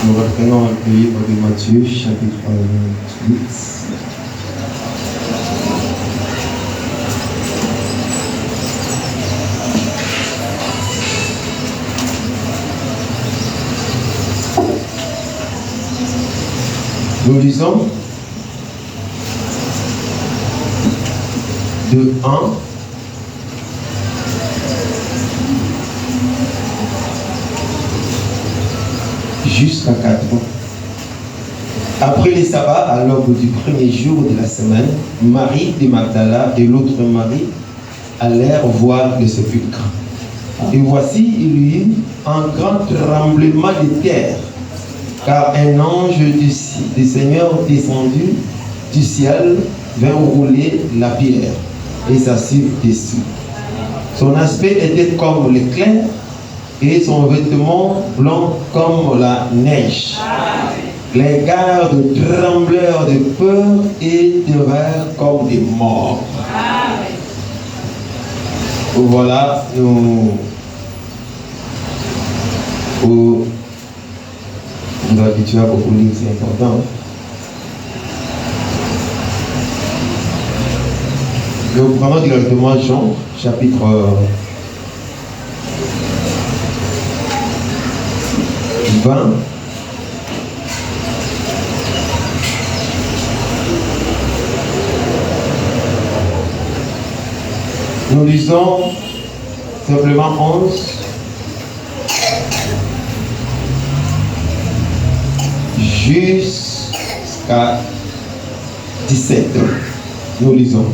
Nous reprenons le livre de Matthieu, chapitre 28. Nous lisons de 1 jusqu'à 4. Après les sabbats, à l'aube du premier jour de la semaine, Marie de Magdala et l'autre Marie allèrent voir le sépulcre. Et voici, il y eut un grand tremblement de terre, car un ange du Seigneur descendu du ciel vint rouler la pierre et s'assit dessus. Son aspect était comme l'éclair et son vêtement blanc comme la neige. Les gardes tremblèrent de peur et devinrent comme des morts. Voilà, nous habitués à beaucoup lire, c'est important. Nous prenons directement Jean, chapitre 20. Nous lisons simplement 11 jusqu'à 17. Nous lisons.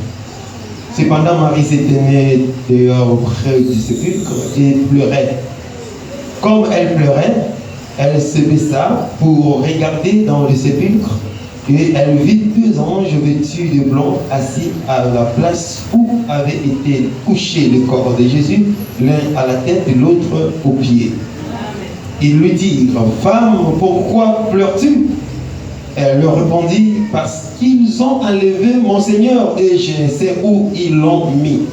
Cependant, Marie s'était tenue dehors près du sépulcre et pleurait. Comme elle pleurait, elle se baissa pour regarder dans le sépulcre et elle vit deux anges vêtus de blanc assis à la place où avait été couché le corps de Jésus, l'un à la tête et l'autre aux pieds. Ils lui dirent: Femme, pourquoi pleures-tu? Elle leur répondit: Parce qu'ils ont enlevé mon Seigneur et je ne sais où ils l'ont mis.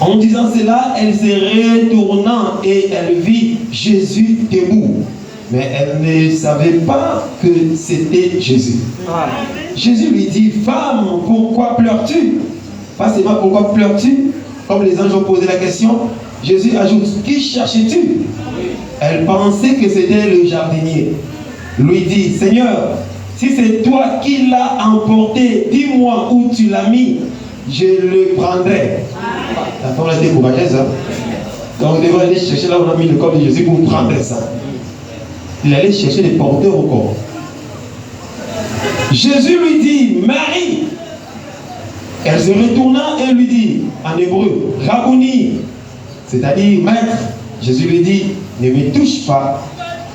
En disant cela, elle se retourna et elle vit Jésus debout. Mais elle ne savait pas que c'était Jésus. Jésus lui dit: Femme, pourquoi pleures-tu? Pas seulement pourquoi pleures-tu, comme les anges ont posé la question. Jésus ajoute: Qui cherches-tu? Elle pensait que c'était le jardinier. Lui dit: Seigneur, si c'est toi qui l'as emporté, dis-moi où tu l'as mis, je le prendrai. La femme a été courageuse. Donc on devrait aller chercher là où on a mis le corps de Jésus pour prendre ça. Il allait chercher les porteurs au corps. Jésus lui dit: Marie. Elle se retourna et lui dit en hébreu: Rabouni, c'est-à-dire maître. Jésus lui dit: Ne me touche pas,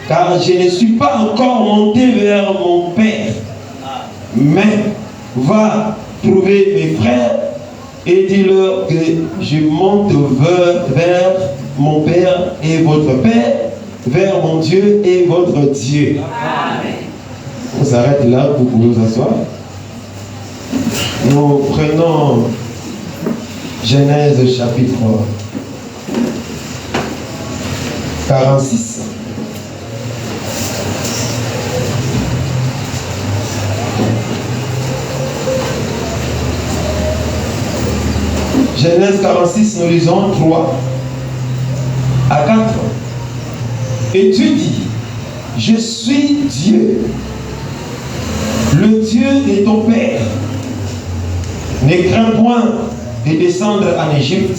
car je ne suis pas encore monté vers mon Père. Mais va trouver mes frères et dis-leur que je monte vers mon Père et votre Père, vers mon Dieu et votre Dieu. Amen. On s'arrête là, vous pouvez vous asseoir. Nous prenons Genèse chapitre 46. Genèse 46, nous lisons 3 à 4. Et Dieu dit: Je suis Dieu, le Dieu de ton Père. Ne crains point de descendre en Égypte,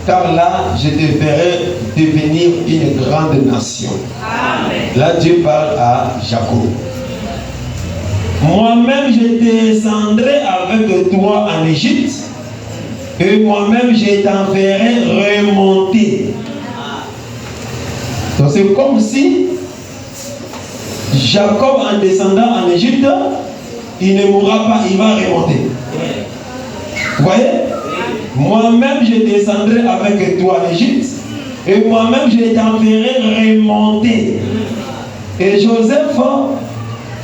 car là je te ferai devenir une grande nation. Amen. Là Dieu parle à Jacob. Moi-même je descendrai avec toi en Égypte, et moi-même je t'en ferai remonter. Donc c'est comme si Jacob, en descendant en Égypte, il ne mourra pas, il va remonter. Vous voyez? Moi-même je descendrai avec toi en Égypte, et moi-même je t'en ferai remonter. Et Joseph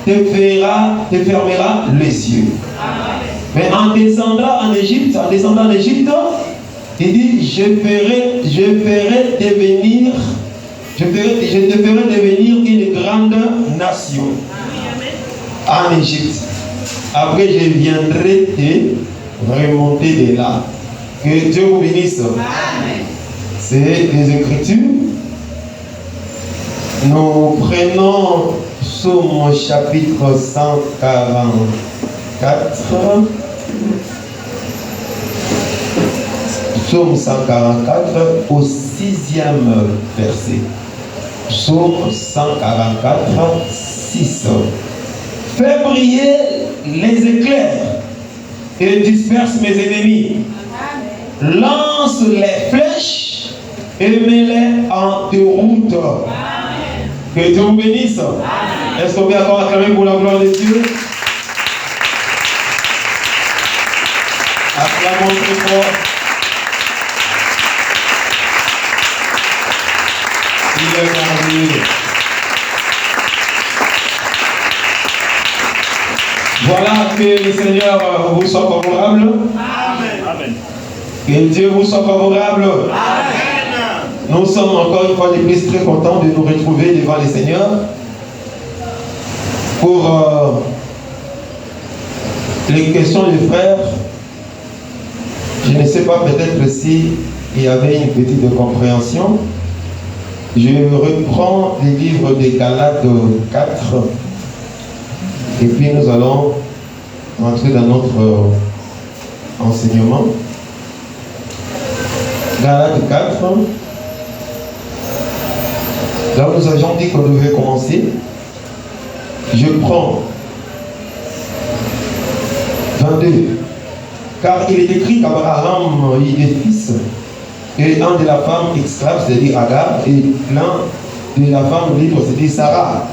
te fermera les yeux. Mais en descendant en Égypte, il dit: je ferai je te ferai devenir une grande nation en Égypte. Après, je viendrai te remonter de là. Que Dieu vous bénisse. C'est les Écritures. Nous prenons Psaume chapitre 144. Psaume 144 au 6e verset. Psaume 144, 6. Fais briller les éclairs et disperse mes ennemis. Lance les flèches et mets-les en déroute. Que Dieu vous bénisse. Est-ce qu'on peut encore acclamer pour la gloire de Dieu? Acclamons très fort. Il est merveilleux. Voilà, que le Seigneur vous soit favorable. Amen. Que Dieu vous soit favorable. Amen. Nous sommes encore une fois de plus très contents de nous retrouver devant le Seigneur pour les questions des frères. Je ne sais pas, peut-être si il y avait une petite compréhension. Je reprends les livres des Galates 4 et puis nous allons entrer dans notre enseignement. Galates 4. Là où nous avions dit qu'on devait commencer, je prends 22. Car il est écrit qu'Abraham eut des fils, et un de la femme esclave, c'est-à-dire Agar, et l'un de la femme libre, c'est-à-dire Sarah.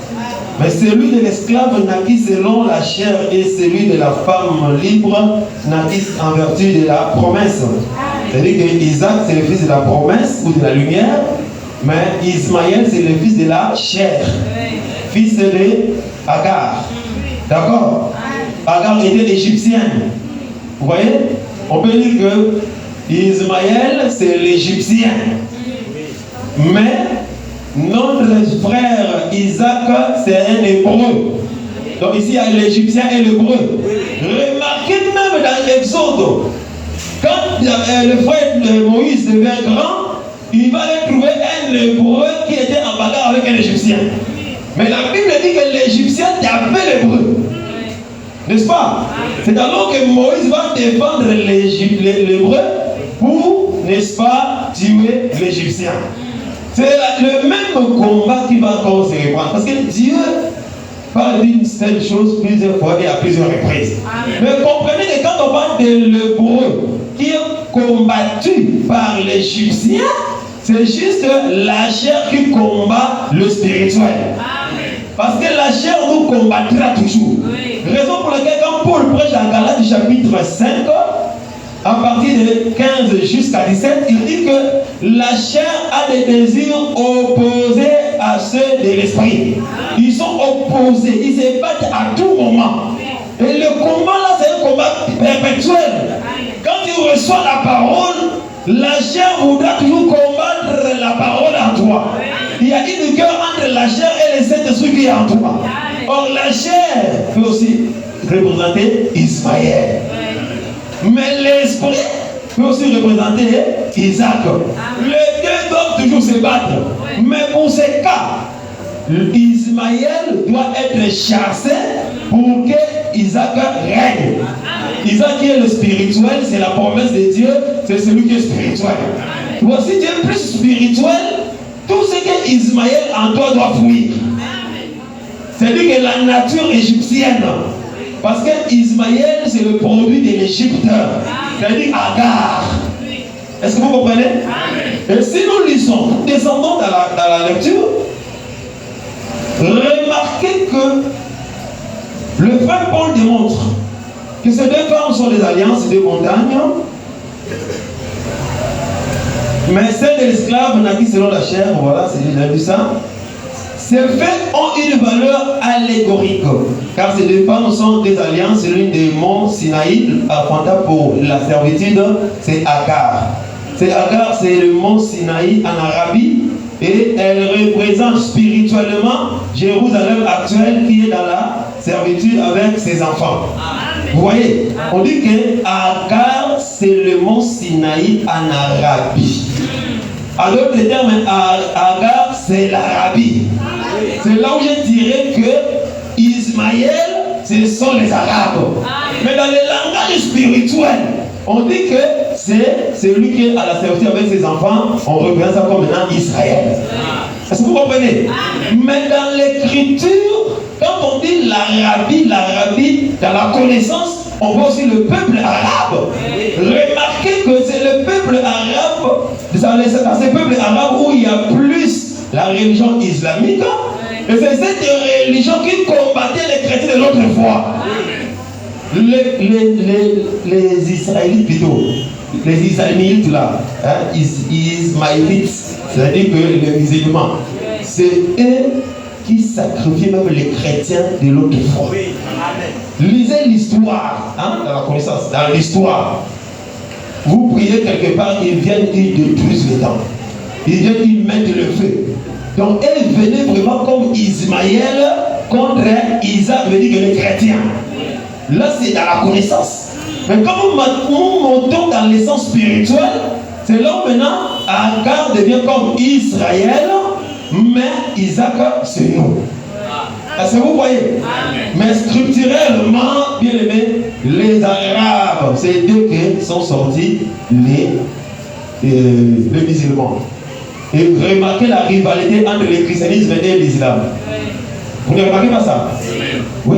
Mais celui de l'esclave naquit selon la chair, et celui de la femme libre naquit en vertu de la promesse. C'est-à-dire que Isaac, c'est le fils de la promesse ou de la lumière, mais Ismaël, c'est le fils de la chair, fils de Agar. D'accord? Agar était égyptienne. Vous voyez? On peut dire que Ismaël, c'est l'Égyptien. Mais notre frère Isaac, c'est un hébreu. Donc ici, il y a l'Égyptien et l'hébreu. Remarquez même dans l'Exode, quand le frère Moïse devient grand, il va aller trouver un hébreu qui était en bagarre avec un Égyptien. Mais la Bible dit que l'Égyptien tapait l'hébreu. N'est-ce pas? C'est alors que Moïse va défendre l'hébreu pour, n'est-ce pas, tuer l'Égyptien. C'est le même combat qui va encore se reprendre. Parce que Dieu parle d'une seule chose plusieurs fois et à plusieurs reprises. Mais comprenez que quand on parle de l'hébreu qui est combattu par l'Égyptien, c'est juste la chair qui combat le spirituel. Parce que la chair nous combattra toujours. Raison pour laquelle quand Paul prêche dans Galates chapitre 5, à partir de 15 jusqu'à 17, il dit que la chair a des désirs opposés à ceux de l'esprit. Ils sont opposés, ils se battent à tout moment. Et le combat là, c'est un combat perpétuel. Quand tu reçois la parole, la chair voudra toujours combattre la parole en toi. Il y a une guerre entre la chair et le Saint-Esprit qui est en toi. Or, la chair peut aussi représenter Ismaël. Mais l'esprit peut aussi représenter Isaac. Les deux doivent toujours se battre. Mais pour ces cas, Ismaël doit être chassé pour que Isaac règne. Isaac qui est le spirituel, c'est la promesse de Dieu, c'est celui qui est spirituel. Voici Dieu plus spirituel, tout ce que Ismaël en toi doit fuir. C'est-à-dire que la nature égyptienne, parce que Ismaël c'est le produit de l'Égypte, c'est-à-dire Agar. Est-ce que vous comprenez? Et si nous lisons, nous descendons dans la lecture, remarquez que le frère Paul démontre que ces deux femmes sont des alliances, des montagnes, mais celle de l'esclave naquit selon la chair, voilà, c'est déjà vu ça. Ces faits ont une valeur allégorique, car ces deux femmes sont des alliances, l'une des monts Sinaï, affronta pour la servitude, c'est Agar. C'est Agar, c'est le mont Sinaï en Arabie, Et elle représente spirituellement Jérusalem actuelle qui est dans la servitude avec ses enfants. Vous voyez, on dit que Agar, c'est le mont Sinaï en Arabie. En d'autres termes, Agar, c'est l'Arabie. C'est là où je dirais que Ismaël, ce sont les Arabes. Mais dans le langage spirituel, on dit que c'est celui qui est à la servitude avec ses enfants. On représente ça comme maintenant Israël. Est-ce que vous comprenez? Mais dans l'écriture, quand on dit l'Arabie, dans la connaissance, on voit aussi le peuple arabe. Remarquez que c'est le peuple arabe, dans ces peuples arabes où il y a plus la religion islamique. Et c'est cette religion qui combattait les chrétiens de l'autre foi. Les Israélites plutôt, les Israélites là, Ismaélites, c'est-à-dire que les musulmans, c'est eux qui sacrifient même les chrétiens de l'autre foi. Lisez l'histoire, dans la connaissance, dans l'histoire. Vous priez quelque part, ils viennent, ils détruisent les temps. Ils viennent, ils mettent le feu. Donc, elles venaient vraiment comme Ismaël contre Isaac, veut dire que les chrétiens. Là, c'est dans la connaissance. Mais comme nous montons dans l'essence spirituelle, c'est là où maintenant Agar devient comme Israël, mais Isaac, c'est nous. Est-ce que vous voyez? Mais structurellement, bien aimé, les Arabes, c'est d'eux que sont sortis les musulmans. Et remarquez la rivalité entre le christianisme et l'islam. Vous ne remarquez pas ça? Oui.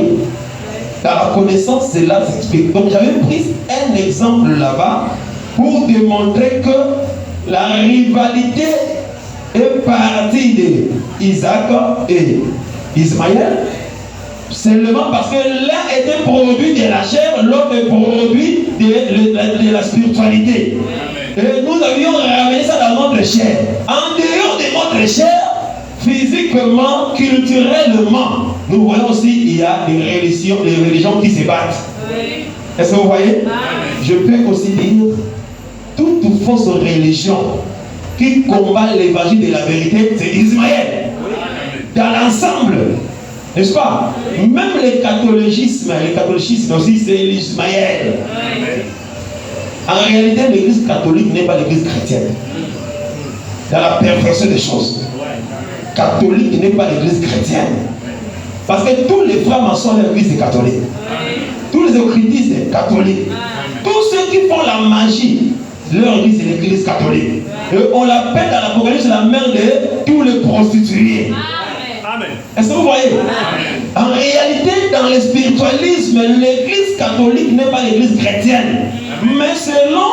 Dans la connaissance, c'est là que s'explique. Donc j'avais pris un exemple là-bas pour démontrer que la rivalité est partie d'Isaac et Ismaël, seulement parce que l'un était produit de la chair, l'autre est produit de la spiritualité. Et nous avions ramené ça dans notre chair. En dehors de notre chair, physiquement, culturellement, nous voyons aussi qu'il y a des religions qui se battent. Est-ce que vous voyez? Je peux aussi dire toute fausse religion qui combat l'évangile de la vérité, c'est Ismaël. Dans l'ensemble, n'est-ce pas? Même le catholicisme aussi, c'est l'Ismaël. En réalité, l'église catholique n'est pas l'église chrétienne. Dans la perversion des choses. Catholique n'est pas l'église chrétienne. Parce que tous les frères maçons de l'église est catholique. Tous les occultistes sont catholiques. Tous ceux qui font la magie, leur église est l'église catholique. Et on l'appelle dans l'Apocalypse la mère de tous les prostituées. Est-ce que vous voyez? En réalité, dans le spiritualisme, l'église catholique n'est pas l'église chrétienne. Mais selon,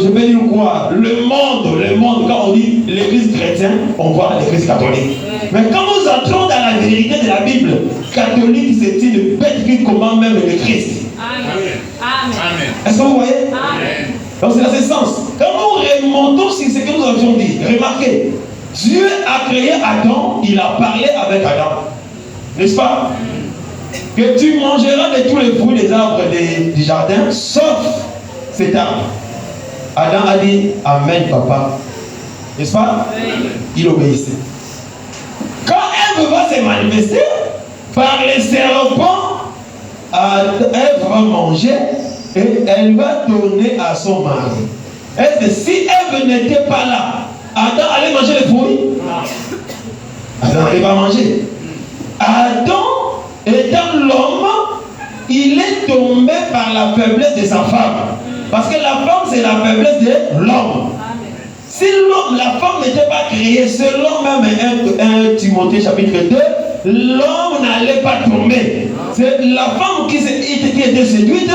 je vais dire quoi, le monde, quand on dit l'église chrétienne, on voit l'église catholique. Mais quand nous entrons dans la vérité de la Bible, catholique, c'est une bête qui commande même le Christ. Amen. Est-ce que vous voyez? Amen. Donc c'est dans ce sens. Quand nous remontons sur ce que nous avions dit, remarquez, Dieu a créé Adam, il a parlé avec Adam. N'est-ce pas? Que tu mangeras de tous les fruits des arbres du jardin, sauf cet arbre. Adam a dit, Amen, papa. N'est-ce pas? Il obéissait. Quand Ève va se manifester, par les serpents, Ève va manger et elle va donner à son mari. Est-ce que si Ève n'était pas là, Adam allait manger les fruits? Adam n'allait pas manger. Adam, étant l'homme, il est tombé par la faiblesse de sa femme. Parce que la femme, c'est la faiblesse de l'homme. Si la femme n'était pas créée, selon même 1 Timothée chapitre 2, l'homme n'allait pas tomber. C'est la femme qui était séduite.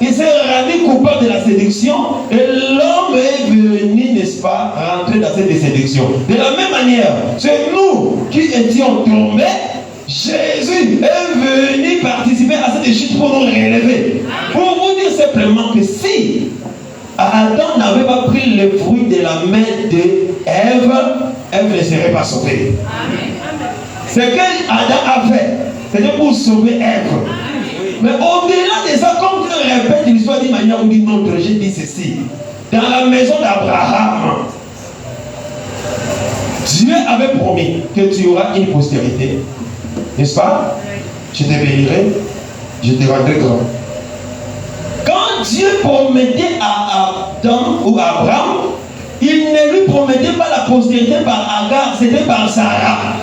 Il s'est rendu coupable de la séduction et l'homme est venu, n'est-ce pas, rentrer dans cette séduction. De la même manière, c'est nous qui étions tombés. Jésus est venu participer à cette chute pour nous relever. Pour vous dire simplement que si Adam n'avait pas pris le fruit de la main d'Ève, Ève ne serait pas sauvée. Ce que Adam a fait, c'était pour sauver Ève. Mais au-delà de ça, comme je répète l'histoire d'une manière ou d'une autre, j'ai dit ceci. Dans la maison d'Abraham, Dieu avait promis que tu auras une postérité. N'est-ce pas? Je te bénirai, je te rendrai grand. Quand Dieu promettait à Adam ou à Abraham, il ne lui promettait pas la postérité par Agar, c'était par Sarah.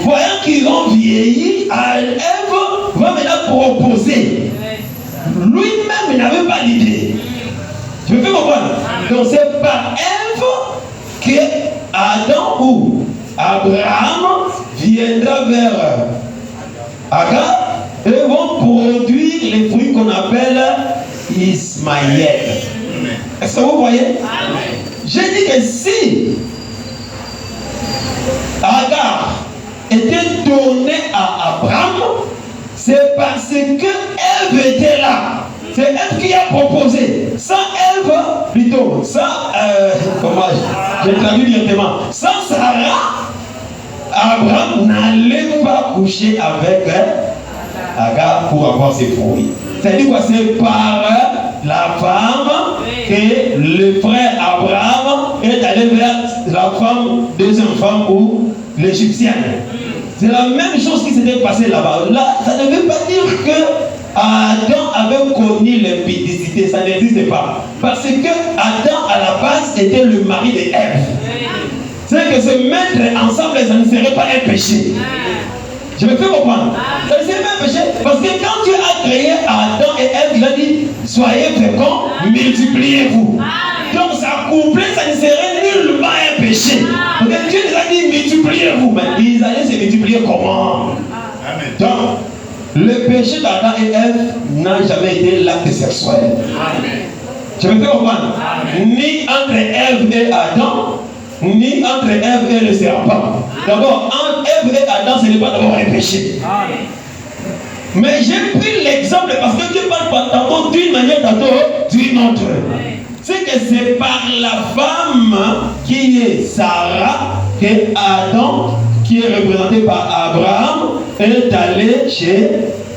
Voyant qu'ils ont vieilli, Ève va maintenant proposer. Lui-même n'avait pas d'idée. Tu me fais comprendre? Donc c'est par Ève que Adam ou Abraham viendra vers Agar et vont produire les fruits qu'on appelle Ismaël. Est-ce que vous voyez? J'ai dit que si Agar était donnée à Abraham, c'est parce que Ève était là. C'est Ève qui a proposé. Sans Ève, plutôt, sans, comment je traduis directement, sans Sarah, Abraham n'allait pas coucher avec Agar pour avoir ses fruits. C'est-à-dire quoi? C'est par la femme que le frère Abraham est allé vers la femme, deuxième femme ou l'Égyptienne. C'est la même chose qui s'était passée là-bas. Là, ça ne veut pas dire que Adam avait connu l'impudicité, ça n'existe pas. Parce que Adam, à la base, était le mari d'Ève. C'est que se mettre ensemble, ça ne serait pas un péché. Je me fais comprendre. Ça ne serait pas un péché. Parce que quand Dieu a créé Adam et Ève, il a dit, soyez féconds, multipliez-vous. Donc s'accoupler, ça ne serait nullement un péché. Parce que Dieu les a dit, multipliez-vous. Mais ils allaient se multiplier comment? Donc, le péché d'Adam et Ève n'a jamais été l'acte sexuel. Je me fais comprendre. Ni entre Ève et Adam, ni entre Ève et le serpent. D'abord, entre Ève et Adam, ce n'est pas d'abord un péché. Mais j'ai pris l'exemple parce que Dieu parle tantôt d'une manière, tantôt d'une autre. C'est que c'est par la femme qui est Sarah que Adam, qui est représenté par Abraham, est allé chez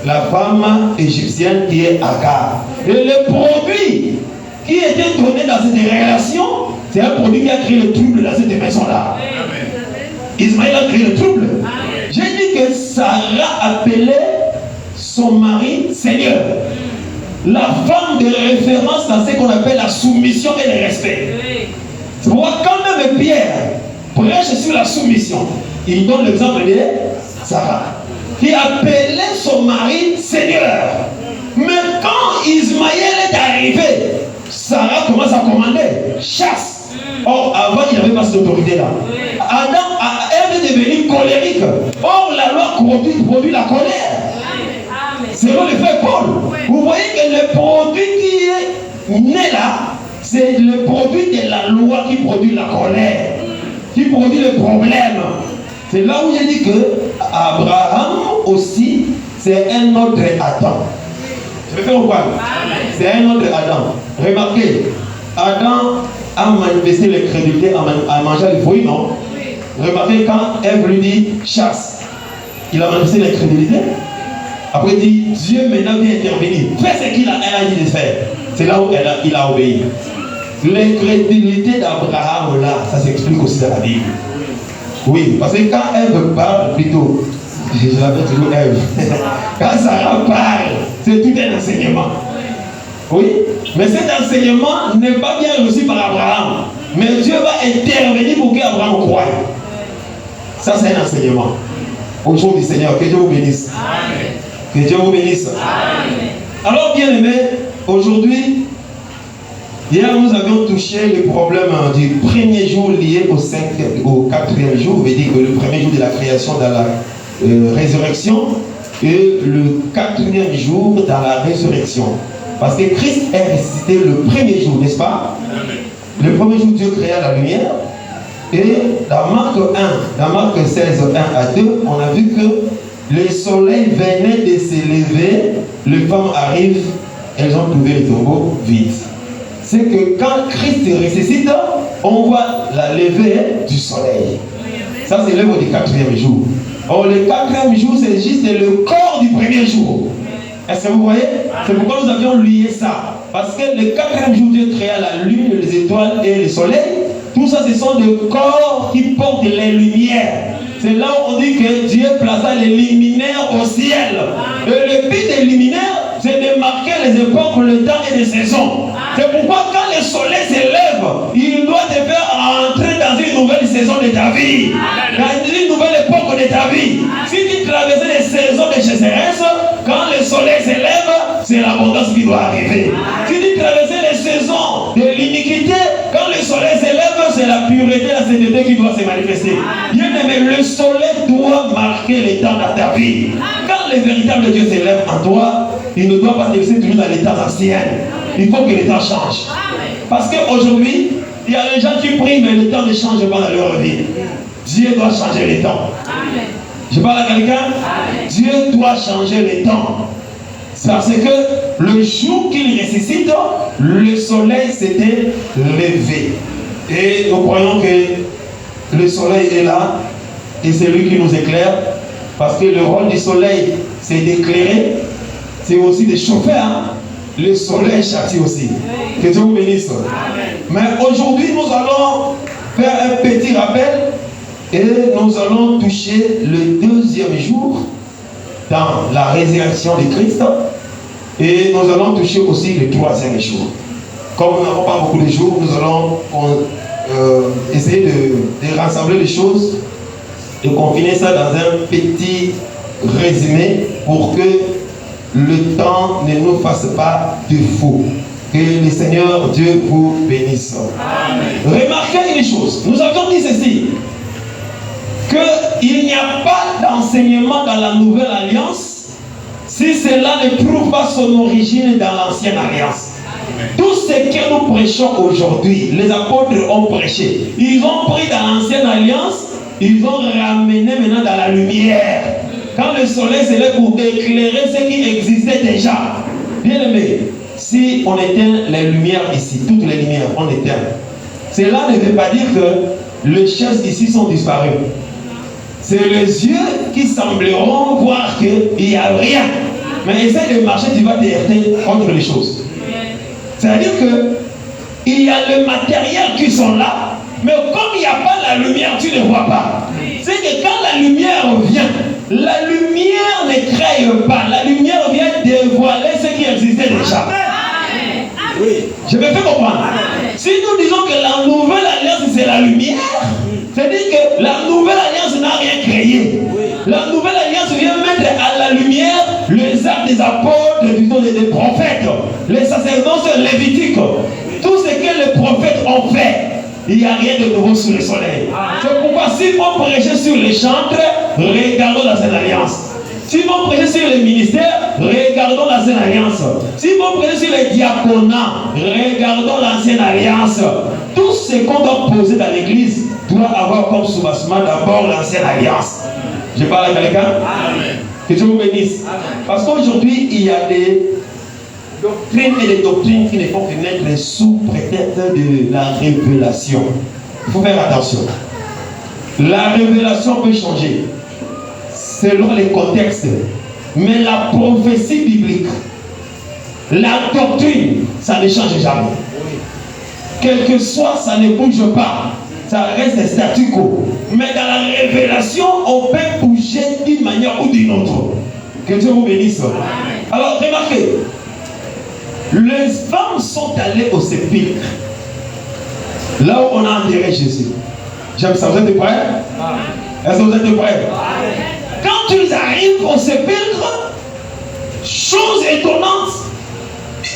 la femme égyptienne qui est Agar. Et le produit qui était donné dans cette relation, c'est un produit qui a créé le trouble dans cette maison-là. Ismaël a créé le trouble. J'ai dit que Sarah appelait son mari Seigneur. La femme de référence dans ce qu'on appelle la soumission et le respect. C'est pourquoi quand même Pierre prêche sur la soumission, il donne l'exemple de Sarah, qui appelait son mari Seigneur. Mais quand Ismaël est arrivé, Sarah commence à commander chasse. Or, avant, il n'avait pas cette autorité-là. Ève est devenue colérique. Or, la loi produit la colère. Selon le frère Paul, vous voyez que le produit qui est né là, c'est le produit de la loi qui produit la colère, qui produit le problème. C'est là où j'ai dit que Abraham aussi, c'est un autre Adam. Je vais faire quoi? C'est un autre Adam. Remarquez, Adam a manifesté l'incrédulité en mangeant les fruits, non? Remarquez quand Ève lui dit chasse, il a manifesté l'incrédulité. Après il dit, Dieu maintenant vient intervenir. Fais ce qu'il a dit de faire. C'est là où il a obéi. L'incrédulité d'Abraham là, ça s'explique aussi dans la Bible. Oui, parce que quand Ève parle, plutôt, je l'avais toujours Ève. Quand Sarah parle, c'est tout un enseignement. Oui, mais cet enseignement n'est pas bien reçu par Abraham. Mais Dieu va intervenir pour qu'Abraham croie. Ça, c'est un enseignement. Au jour du Seigneur, que Dieu vous bénisse. Amen. Que Dieu vous bénisse. Amen. Alors, bien aimé, aujourd'hui, hier nous avions touché le problème du premier jour lié au 4e jour, veut dire que le premier jour de la création dans la résurrection et le 4e jour dans la résurrection. Parce que Christ est ressuscité le premier jour, n'est-ce pas? Le premier jour, Dieu créa la lumière. Et dans Marc 1, dans Marc 16, 1 à 2, on a vu que le soleil venait de s'élever, les femmes arrivent, elles ont trouvé le tombeau vide. C'est que quand Christ ressuscite, on voit la levée du soleil. Ça, c'est l'œuvre du 4e jour. Or, le 4e jour, c'est juste le corps du premier jour. Est-ce que vous voyez? C'est pourquoi nous avions lié ça. Parce que le 4e jour, Dieu créa la lune, les étoiles et le soleil. Tout ça, ce sont des corps qui portent les lumières. C'est là où on dit que Dieu plaça les luminaires au ciel. Et le but des luminaires, c'est de marquer les époques, le temps et les saisons. C'est pourquoi quand le soleil s'élève, il doit te faire entrer dans une nouvelle saison de ta vie. Dans une nouvelle époque de ta vie. Si tu traversais les saisons de sécheresse, quand le soleil s'élève, c'est l'abondance qui doit arriver. Si tu traversais les saisons de l'iniquité, quand le soleil s'élève, c'est la pureté, la sainteté qui doit se manifester. Bien aimé, le soleil doit marquer les temps dans ta vie. Quand le véritable Dieu s'élève en toi, il ne doit pas te laisser toujours dans les temps anciens. Il faut que les temps changent. Parce qu'aujourd'hui, il y a des gens qui prient, mais le temps ne change pas dans leur vie. Dieu doit changer les temps. Je parle à quelqu'un. Dieu doit changer les temps. Parce que le jour qu'il ressuscite, le soleil s'était levé. Et nous croyons que le soleil est là et c'est lui qui nous éclaire. Parce que le rôle du soleil, c'est d'éclairer, c'est aussi de chauffer. Le soleil châtie aussi. Que Dieu vous bénisse. Mais aujourd'hui, nous allons faire un petit rappel et nous allons toucher le deuxième jour dans la résurrection de Christ. Et nous allons toucher aussi le troisième jour. Comme nous n'avons pas beaucoup de jours, nous allons essayer de rassembler les choses, de confiner ça dans un petit résumé pour que le temps ne nous fasse pas de faux. Que le Seigneur Dieu vous bénisse. Amen. Remarquez une chose, nous avons dit ceci, qu'il n'y a pas d'enseignement dans la nouvelle alliance si cela ne prouve pas son origine dans l'ancienne alliance. Tout ce que nous prêchons aujourd'hui, les apôtres ont prêché. Ils ont pris dans l'ancienne alliance, ils ont ramené maintenant dans la lumière. Quand le soleil se lève pour éclairer ce qui existait déjà. Bien aimé, si on éteint les lumières ici, toutes les lumières, on éteint. Cela ne veut pas dire que les choses ici sont disparues. C'est les yeux qui sembleront voir qu'il n'y a rien. Mais essaie de marcher, tu vas te heurter contre les choses. C'est-à-dire qu'il y a le matériel qui sont là, mais comme il n'y a pas la lumière, tu ne vois pas. C'est que quand la lumière vient, la lumière ne crée pas. La lumière vient dévoiler ce qui existait déjà. Oui. Je me fais comprendre. Si nous disons que la nouvelle alliance c'est la lumière, c'est-à-dire que la nouvelle alliance n'a rien créé. La nouvelle alliance vient mettre à la lumière les actes des apôtres, des prophètes, les sacerdoces lévitiques, tout ce que les prophètes ont fait. Il n'y a rien de nouveau sous le soleil. C'est pourquoi si on prêchait sur les chantres, regardons la Sainte Alliance. Si on prêchait sur les ministères, regardons la Sainte Alliance. Si on prêchait sur les diaconats, regardons l'Ancienne Alliance. Tout ce qu'on doit poser dans l'église doit avoir comme soubassement d'abord l'Ancienne Alliance. Je parle à quelqu'un? Que Dieu vous bénisse. Parce qu'aujourd'hui, il y a des doctrines et des doctrines qui ne font que naître sous prétexte de la révélation. Il faut faire attention. La révélation peut changer selon les contextes, mais la prophétie biblique, la doctrine, ça ne change jamais. Quel que soit, ça ne bouge pas. Ça reste statu quo. Mais dans la révélation, on peut bouger d'une manière ou d'une autre. Que Dieu vous bénisse. Alors, remarquez. Les femmes sont allées au sépulcre. Là où on a enterré Jésus. J'aime ça, vous êtes prêts? Est-ce que vous êtes prêts? Quand ils arrivent au sépulcre, chose étonnante,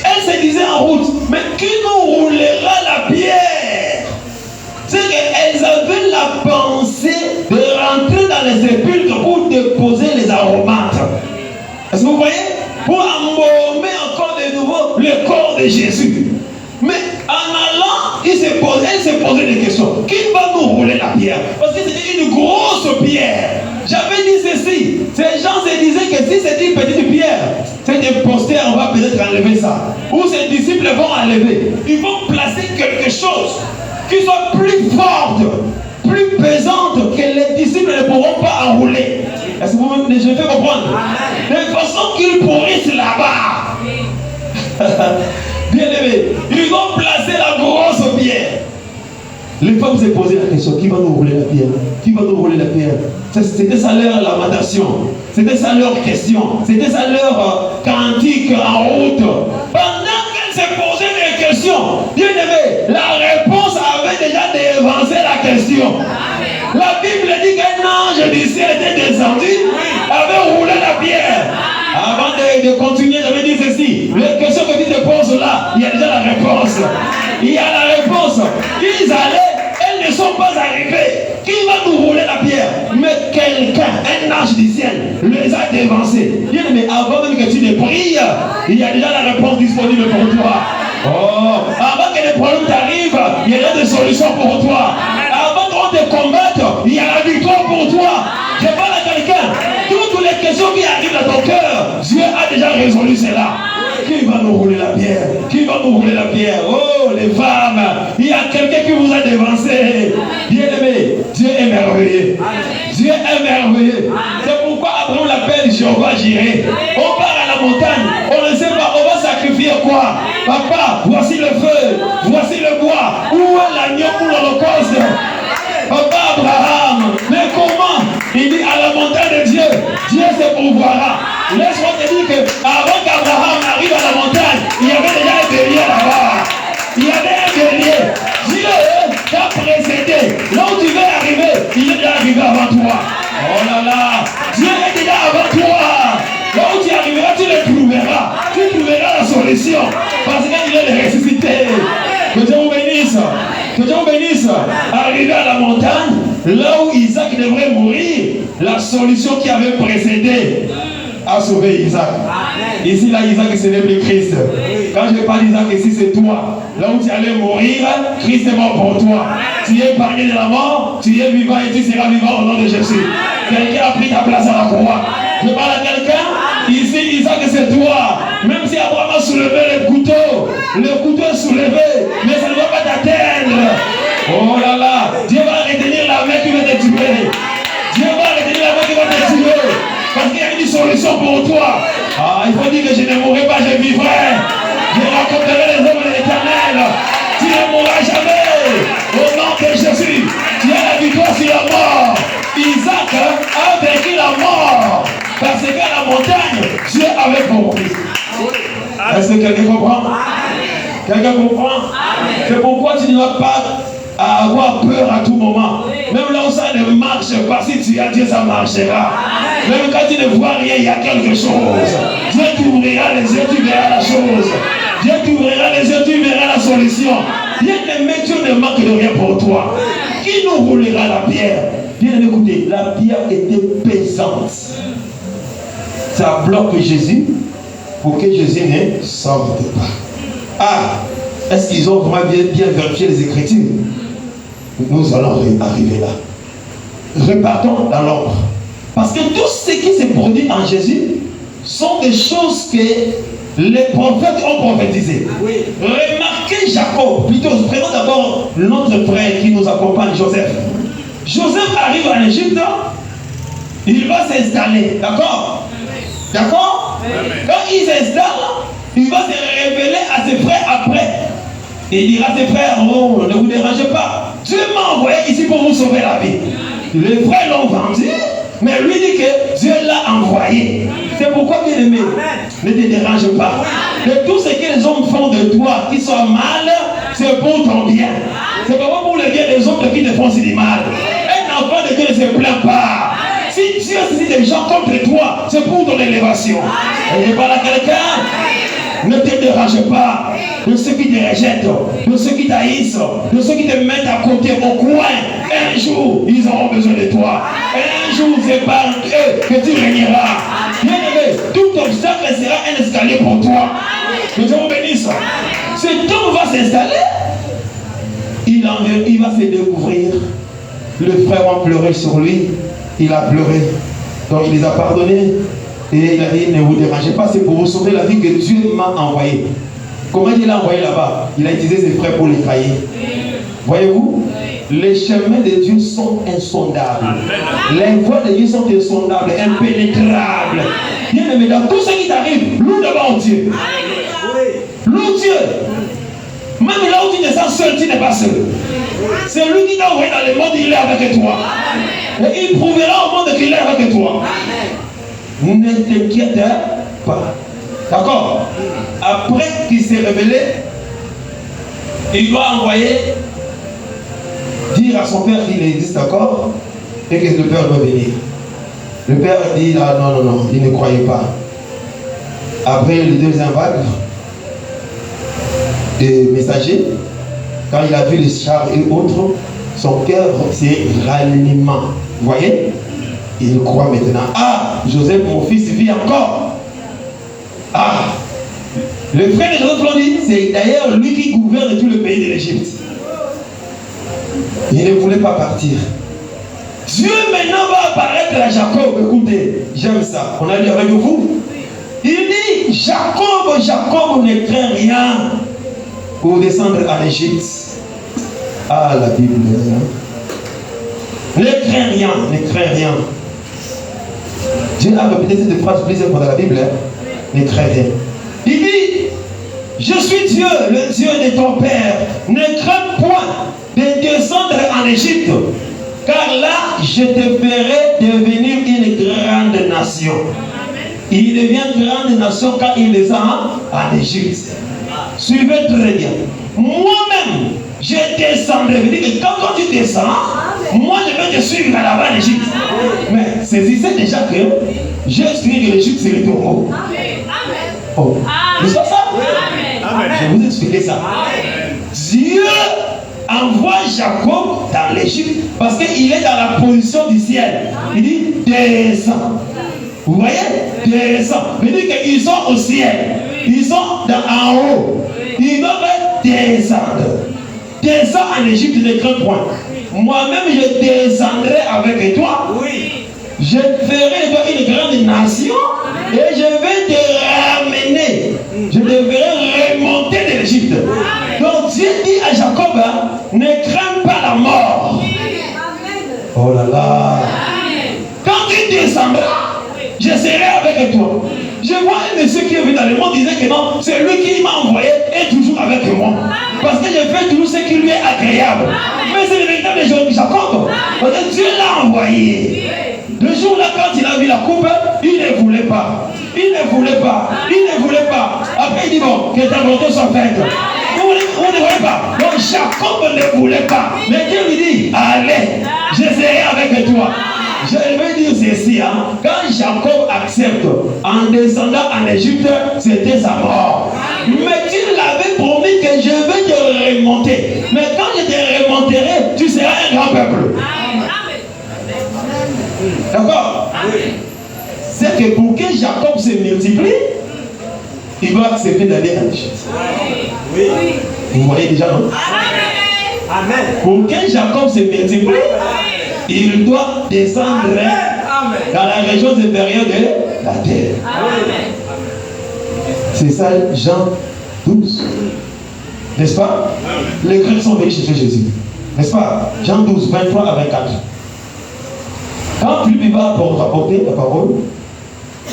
elles se disaient en route, mais qui nous roulera la pierre? C'est qu'elles avaient la pensée de rentrer dans les sépulcres pour déposer les aromates. Est-ce que vous voyez? Pour embaumer encore de nouveau le corps de Jésus. Mais en allant, elles se posaient des questions. Qui va nous rouler la pierre? Parce que c'était une grosse pierre. J'avais dit ceci. Ces gens se disaient que si c'est une petite pierre, c'est imposté, on va peut-être enlever ça. Ou ces disciples vont enlever. Ils vont placer quelque chose qui soit plus forte, plus pesante que les disciples ne pourront pas enrouler. Est-ce que je me fais comprendre? De façon qu'ils pourrissent là-bas. Bien aimé, ils ont placé la grosse pierre. Les femmes se posaient la question, qui va nous rouler la pierre? Qui va nous rouler la pierre? C'était ça leur lamentation. C'était ça leur question. C'était ça leur cantique en route. Pendant qu'elles se posaient des questions, bien aimé, la réponse avait déjà dévancé la question. La Bible dit qu'un ange du ciel était descendu, avait roulé la pierre. Avant de continuer, j'avais dit ceci. Les questions que tu te poses là, il y a déjà la réponse. Il y a la réponse. Ils allaient, elles ne sont pas arrivées. Qui va nous rouler la pierre? Mais quelqu'un, un ange du ciel, les a dévancés. Bien, mais avant même que tu ne pries, il y a déjà la réponse disponible pour toi. Oh, avant que les problèmes t'arrivent, il y a déjà des solutions pour toi. Avant qu'on te combatte, il y a la victoire pour toi. Je parle à quelqu'un. Toutes les questions qui arrivent à ton cœur, Dieu a déjà résolu cela. Qui va nous rouler la pierre? Qui va nous rouler la pierre? Oh, les femmes, il y a quelqu'un qui vous a dévancé. Bien aimé, Dieu est merveilleux. Dieu est merveilleux. C'est pourquoi Abraham l'appelle Jéhovah Jireh. On part à la montagne, on ne sait pas, on va sacrifier quoi? Papa, voici le feu, voici le bois. Où est l'agneau pour l'holocauste? Papa Abraham, mais comment? Il dit à la montagne de Dieu, Dieu se pourvoira. Laisse-moi te dire qu'avant qu'Abraham arrive à la montagne, il y avait déjà un bélier là-bas. Il y avait un bélier. Dieu t'a précédé. Là où tu veux arriver, il est déjà arrivé avant toi. Oh là là, Dieu est déjà avant toi. Là où tu arriveras, tu le trouveras. Tu trouveras la solution. Parce qu'il est le ressuscité. Que Dieu vous bénisse. Que Dieu vous bénisse. Arrivé à la montagne, là où Isaac devrait mourir, la solution qui avait précédé a sauvé Isaac. Ici, là, Isaac, ce n'est plus Christ. Quand je parle d'Isaac, ici, c'est toi. Là où tu allais mourir, Christ est mort pour toi. Tu es épargné de la mort, tu es vivant et tu seras vivant au nom de Jésus. Quelqu'un a pris ta place à la croix. Je parle à quelqu'un. Ici, Isaac, c'est toi. Même si Abraham a soulevé le couteau est soulevé, mais ça ne va pas t'atteindre. Oh là là, Dieu va retenir la main qui va te tuer. Dieu va retenir la main qui va te tuer. Parce qu'il y a une solution pour toi. Ah, il faut dire que je ne mourrai pas, je vivrai. Je raconterai les œuvres de l'Éternel. Tu ne mourras jamais. Au nom de Jésus, tu as la victoire sur la mort. Isaac a vaincu la mort. Parce qu'à la montagne, Dieu avait compris. Est-ce que quelqu'un comprend? Quelqu'un comprend? C'est pourquoi tu ne dois pas avoir peur à tout moment. Même là où ça ne marche pas, si tu as Dieu, ça marchera. Même quand tu ne vois rien, il y a quelque chose. Dieu t'ouvrira les yeux, tu verras la chose. Dieu t'ouvrira les yeux, tu verras la solution. Bien aimé, Dieu ne manque de rien pour toi. Qui nous roulera la pierre? Bien écoutez, la pierre était pesante. Ça bloque Jésus pour que Jésus ne sorte pas. Ah, est-ce qu'ils ont vraiment bien vérifié les Écritures? Nous allons arriver là. Repartons dans l'ombre. Parce que tout ce qui s'est produit en Jésus sont des choses que les prophètes ont prophétisées. Oui. Remarquez Jacob. Plutôt, prenons d'abord notre frère qui nous accompagne, Joseph. Joseph arrive en Égypte. Il va s'installer. D'accord? D'accord? Quand il s'installe, il va se révéler à ses frères après. Et il dira à ses frères, oh, ne vous dérangez pas. Dieu m'a envoyé ici pour vous sauver la vie. Les frères l'ont vendu, mais lui dit que Dieu l'a envoyé. C'est pourquoi, bien aimé, ne te dérange pas. De tout ce que les hommes font de toi qui soit mal, c'est pour ton bien. C'est pas pour le bien des autres qui te font si du mal. Un enfant de Dieu ne se plaint pas. Si Dieu dit des gens contre toi, c'est pour ton élévation. Et je parle à quelqu'un. Ne te dérange pas de ceux qui te rejettent, de ceux qui t'haïssent, de ceux qui te mettent à côté au coin. Un jour, ils auront besoin de toi. Un jour, c'est par eux que tu régneras. Bien aimé, tout obstacle sera un escalier pour toi. Que Dieu vous bénisse. Cet homme va s'installer. Il va se découvrir. Le frère a pleuré sur lui. Il a pleuré. Donc il les a pardonnés. Et il a dit, ne vous dérangez pas, c'est pour vous sauver la vie que Dieu m'a envoyé. Comment il l'a envoyé là-bas? Il a utilisé ses frères pour les trahir. Voyez-vous, les chemins de Dieu sont insondables. Les voies de Dieu sont insondables, impénétrables. Bien aimé, dans tout ce qui t'arrive, loue devant Dieu. Loue Dieu. Même là où tu te sens seul, tu n'es pas seul. C'est lui qui t'a envoyé dans le monde, il est avec toi. Et il prouvera au monde qu'il est avec toi. Ne t'inquiète pas. D'accord? Après qu'il s'est révélé, il doit envoyer, dire à son père qu'il existe encore et que le père doit venir. Le père dit, ah non, non, non, il ne croyait pas. Après le deuxième vague de messagers, quand il a vu les chars et autres, son cœur s'est rallumé. Vous voyez? Il croit maintenant. Ah, Joseph, mon fils, vit encore. Ah, le frère de Joseph l'ont dit, c'est d'ailleurs lui qui gouverne tout le pays de l'Égypte. Il ne voulait pas partir. Dieu maintenant va apparaître à Jacob. Écoutez, j'aime ça. On a lu avec vous. Il dit, Jacob, Jacob, ne crains rien pour descendre en Égypte. Ah, la Bible. Ne crains rien, ne crains rien. Dieu a répété cette phrase plusieurs fois dans la Bible. Ne crains rien. Il dit, je suis Dieu, le Dieu de ton père. Ne crains point de descendre en Égypte. Car là, je te ferai devenir une grande nation. Il devient grande nation quand il descend en Égypte. Suivez très bien. Moi-même, je descendrai. Quand tu descends, moi je vais te suivre là-bas en Égypte. Mais saisissez déjà que j'ai expliqué que l'Égypte c'est le tombeau. Oh, c'est ça? Je vous ai expliqué ça. Dieu envoie Jacob dans l'Égypte parce qu'il est dans la position du ciel. Il dit descends. Vous voyez? Descends. Il dit qu'ils sont au ciel. Ils sont en haut. Ils doivent descendre. Descends en Égypte, ne crains point. Moi-même, je descendrai avec toi. Je ferai de toi une grande nation et je vais te ramener. Je te ferai remonter de l'Égypte. Donc Dieu dit à Jacob, ne crains pas la mort. Oh là là. Quand tu descendras, je serai avec toi. Je vois un monsieur qui est venu dans le monde disait que non, c'est lui qui m'a envoyé et toujours avec moi. Parce que je fais toujours ce qui lui est agréable. Mais c'est le véritable Jacob. Parce que Dieu l'a envoyé. Le jour-là, quand il a vu la coupe, il ne voulait pas. Il ne voulait pas. Il ne voulait pas. Après, il dit bon, que ta volonté soit faite. Vous ne voulez pas. Donc Jacob ne voulait pas. Mais Dieu lui dit, allez, je serai avec toi. Je vais dire ceci, quand Jacob accepte en descendant en Égypte, c'était sa mort. Mais tu l'avais promis que je vais te remonter. Mais quand je te remonterai, tu seras un grand peuple. D'accord? C'est que pour que Jacob se multiplie, il doit accepter d'aller en Égypte. Vous voyez déjà, non? Amen. Pour que Jacob se multiplie, il doit descendre dans la région supérieure de la terre. C'est ça, Jean 12. N'est-ce pas? Les Grecs sont venus chercher Jésus. N'est-ce pas? Jean 12, 23 à 24. Quand Philippe va rapporter la parole,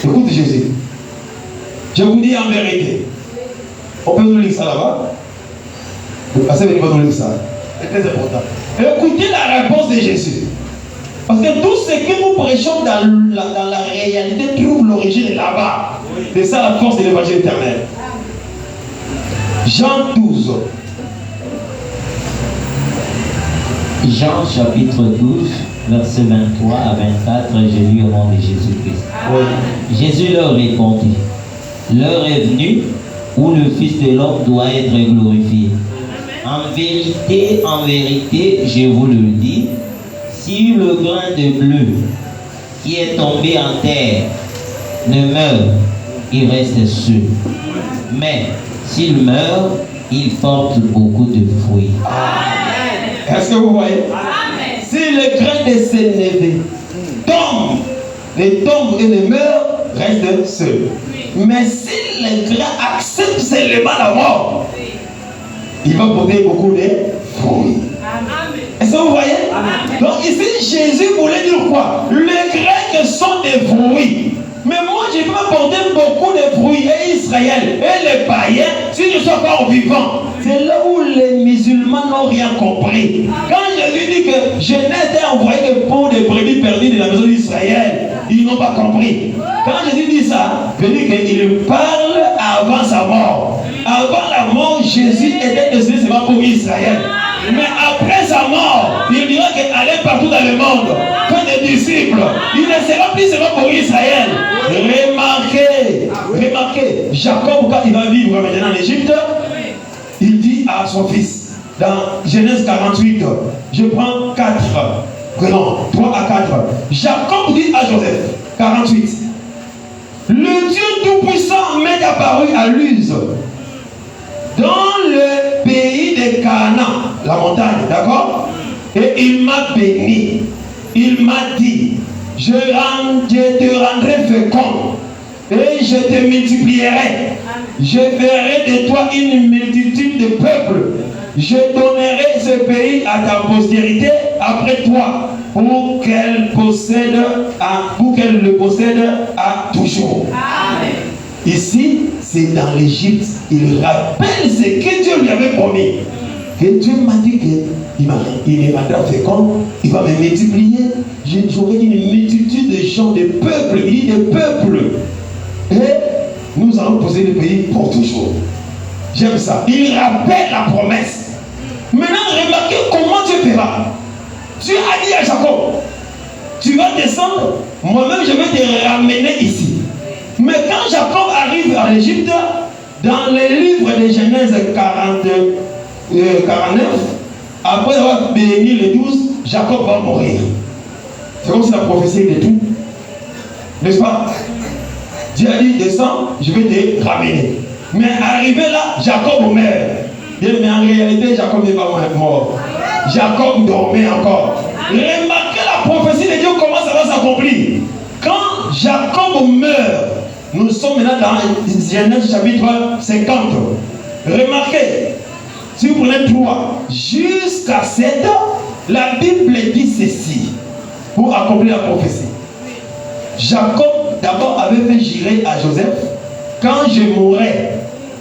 écoute Jésus. Je vous dis en vérité. On peut nous lire ça là-bas? Le passé va nous lire ça. C'est très important. Écoutez la réponse de Jésus. Parce que tout ce que nous prêchons dans la réalité trouve l'origine là-bas. C'est ça la force de l'évangile éternel. Jean 12. Jean chapitre 12, versets 23 à 24, j'ai lu au nom de Jésus-Christ. Oui. Jésus leur répondit, l'heure est venue où le Fils de l'homme doit être glorifié. En vérité, je vous le dis, si le grain de bleu qui est tombé en terre ne meurt, il reste seul. Mais s'il meurt, il porte beaucoup de fruits. Amen. Est-ce que vous voyez? Amen. Si le grain de sénévé tombe et ne meurt, reste seul. Mais si le grain accepte seulement la mort, il va porter beaucoup de fruits. Est-ce que vous voyez? Amen. Donc ici, Jésus voulait dire quoi? Les Grecs sont des fruits. Mais moi, je peux porter beaucoup de fruits. Et Israël et les païens si je suis encore vivant, c'est là où les musulmans n'ont rien compris. Quand Jésus dit que Genèse est envoyé pour des brebis perdues de la maison d'Israël, ils n'ont pas compris. Quand Jésus dit ça, il dit qu'il parle avant sa mort. Avant la mort, Jésus était décidé seulement pour Israël. Mais après sa mort, il dira qu'il allait partout dans le monde, faire des disciples. Il ne sera plus seulement pour Israël. Remarquez, Jacob, quand il va vivre maintenant en Égypte, il dit à son fils, dans Genèse 48, je prends 4, non, 3 à 4. Jacob dit à Joseph, 48, le Dieu Tout-Puissant m'est apparu à Luz, dans le pays de Canaan, la montagne, d'accord? Et il m'a béni. Il m'a dit, je te rendrai fécond et je te multiplierai. Je ferai de toi une multitude de peuples. Je donnerai ce pays à ta postérité après toi pour qu'elle le possède à toujours. Amen. Ici, c'est dans l'Égypte. Il rappelle ce que Dieu lui avait promis. Que Dieu m'a dit qu'il me rendra fécond, il va me multiplier. J'aurai une multitude de gens, de peuples. Il dit de peuples. Et nous allons poser le pays pour toujours. J'aime ça. Il rappelle la promesse. Maintenant, remarquez comment Dieu fera. Dieu a dit à Jacob, tu vas descendre, moi-même je vais te ramener ici. Mais quand Jacob arrive en Égypte, dans les livres de Genèse 49, après avoir béni les 12, Jacob va mourir. C'est comme si la prophétie était tout. N'est-ce pas? Dieu a dit, descends, je vais te ramener. Mais arrivé là, Jacob meurt. Mais en réalité, Jacob n'est pas mort. Jacob dormait encore. Remarquez la prophétie de Dieu, comment ça va s'accomplir. Quand Jacob meurt, nous sommes maintenant dans Genèse chapitre 50. Remarquez, si vous prenez 3 jusqu'à 7, la Bible dit ceci pour accomplir la prophétie. Jacob d'abord avait fait jurer à Joseph, quand je mourrai,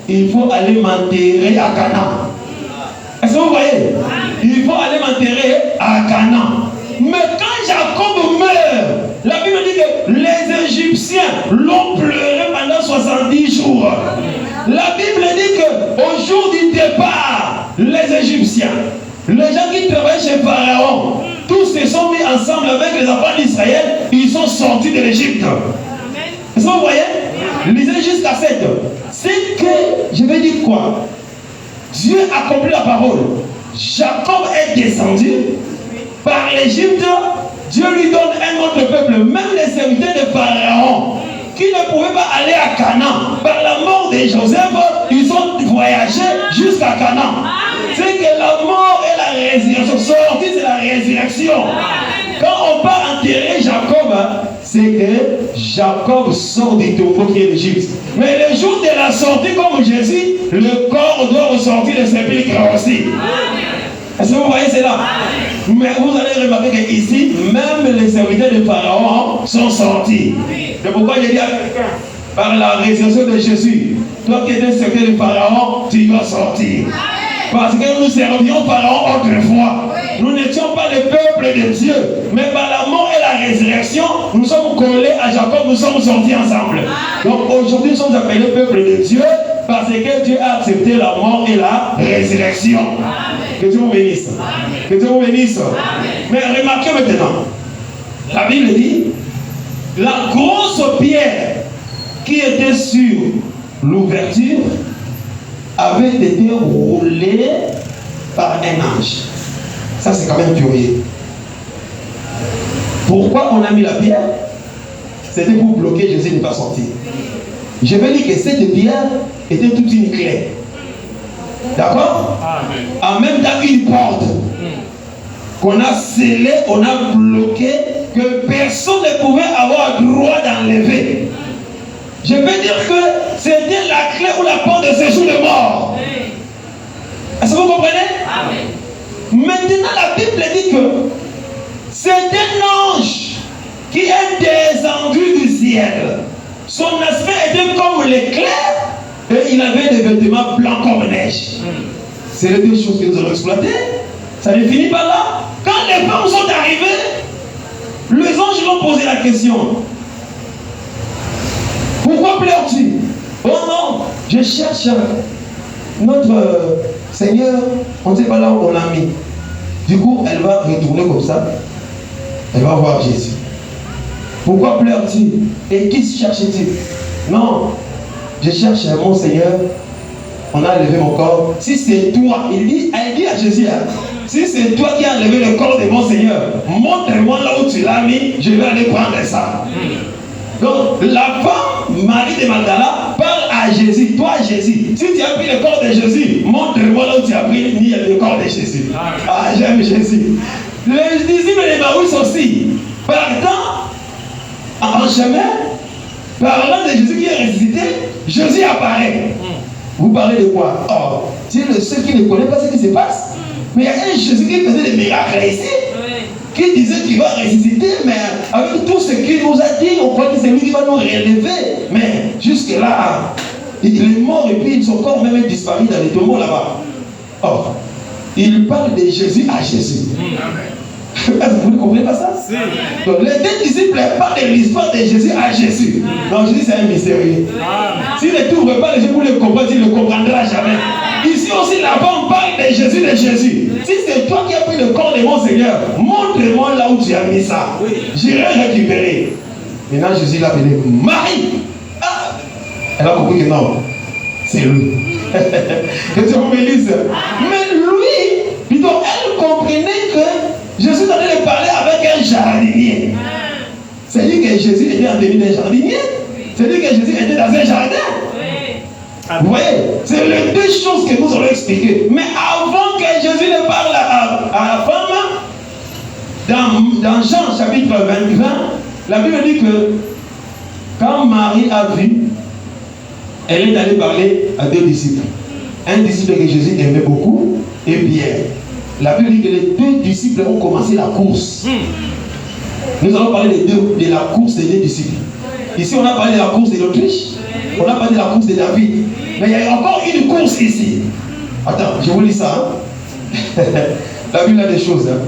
il faut aller m'enterrer à Canaan. Est-ce que vous voyez? Il faut aller m'enterrer à Canaan. Mais quand Jacob meurt, la Bible dit que les Égyptiens l'ont pleuré pendant 70 jours. La Bible dit qu'au jour du départ, les Égyptiens, les gens qui travaillent chez Pharaon, tous se sont mis ensemble avec les enfants d'Israël, ils sont sortis de l'Égypte. Est-ce que vous voyez? Lisez jusqu'à 7. C'est que, je vais dire quoi? Dieu a accompli la parole. Jacob est descendu par l'Égypte. Dieu lui donne un autre peuple. Même les serviteurs de Pharaon qui ne pouvaient pas aller à Canaan, par la mort de Joseph, ils ont voyagé jusqu'à Canaan. C'est que la mort et la résurrection, sortie c'est la résurrection. Quand on part enterrer Jacob, c'est que Jacob sort du tombeau qui est l'Égypte. Mais le jour de la sortie, comme Jésus, le corps doit ressortir de sépulcre aussi. Est-ce que vous voyez cela? Mais vous allez remarquer qu'ici, même les serviteurs de Pharaon sont sortis. C'est pourquoi j'ai dit à quelqu'un, par la résurrection de Jésus, toi qui étais serviteur de Pharaon, tu vas sortir. Parce que nous servions Pharaon autrefois. Nous n'étions pas le peuple de Dieu. Mais par la mort et la résurrection, nous sommes collés à Jacob, nous sommes sortis ensemble. Donc aujourd'hui, nous sommes appelés peuple de Dieu parce que Dieu a accepté la mort et la résurrection. Que Dieu vous bénisse. Que Dieu vous bénisse. Mais remarquez maintenant, la Bible dit, la grosse pierre qui était sur l'ouverture avait été roulée par un ange. Ça, c'est quand même curieux. Pourquoi on a mis la pierre? C'était pour bloquer Jésus de ne pas sortir. Je vais dire que cette pierre était toute une clé. D'accord? En même temps, une porte qu'on a scellée, on a bloqué, que personne ne pouvait avoir droit d'enlever. Je peux dire que c'était la clé ou la porte de séjour de mort. Est-ce que vous comprenez? Amen. Maintenant, la Bible dit que c'est un ange qui est descendu du ciel. Son aspect était comme l'éclair Et il avait des vêtements blancs comme neige. C'est les deux choses que nous allons exploiter. Ça ne finit pas là. Quand les femmes sont arrivées, les anges lui ont posé la question. Pourquoi pleures-tu? Oh non, je cherche notre Seigneur. On ne sait pas là où on l'a mis. Du coup, elle va retourner comme ça. Elle va voir Jésus. Pourquoi pleures-tu? Et qui cherches-tu? Non, je cherche mon Seigneur. On a levé mon corps. Si c'est toi, elle dit à Jésus, hein, si c'est toi qui as levé le corps de mon Seigneur, montre-moi là où tu l'as mis, je vais aller prendre ça. Donc, la femme, Marie de Magdala, parle à Jésus. Toi, Jésus, si tu as pris le corps de Jésus, montre-moi là où tu as pris le corps de Jésus. Ah, j'aime Jésus. Les disciples d'Emmaüs aussi, partant en chemin, parlant de Jésus qui est ressuscité, Jésus apparaît. Vous parlez de quoi? Oh, c'est le seul qui ne connaît pas ce qui se passe. Mais il y a un Jésus qui faisait des miracles ici, qui disait qu'il va ressusciter, mais avec tout ce qu'il nous a dit, on croit que c'est lui qui va nous relever. Mais jusque-là, il est mort et puis son corps même est disparu dans les tombeaux là-bas. Or, il parle de Jésus à Jésus. Vous ne comprenez pas ça? Donc les deux disciples parlent de l'histoire de Jésus à Jésus. Donc Jésus c'est un mystérieux. S'il ne t'ouvre pas les yeux pour le comprendre, il ne le comprendra jamais. Ici aussi là-bas on parle de Jésus. Si c'est toi qui as pris le corps de mon Seigneur, montre-moi là où tu as mis ça. J'irai récupérer. Maintenant Jésus l'a appelé Marie. Ah. Elle a compris que non, c'est lui. Que Dieu vous bénisse. Mais lui, plutôt elle comprenait que Jésus allait parler avec un jardinier. C'est-à-dire que Jésus était en demi d'un jardinier. C'est-à-dire que Jésus était dans un jardin. Vous voyez, c'est les deux choses que nous allons expliquer. Mais avant que Jésus ne parle à la femme, dans Jean chapitre 20, la Bible dit que quand Marie a vu, elle est allée parler à deux disciples. Un disciple que Jésus aimait beaucoup et Pierre. La Bible dit que les deux disciples ont commencé la course. Nous allons parler de la course des deux disciples. Ici, on a parlé de la course de l'Autriche. On a parlé de la course de David. Mais il y a encore une course ici. Attends, je vous lis ça. Hein? La Bible a des choses. Hein?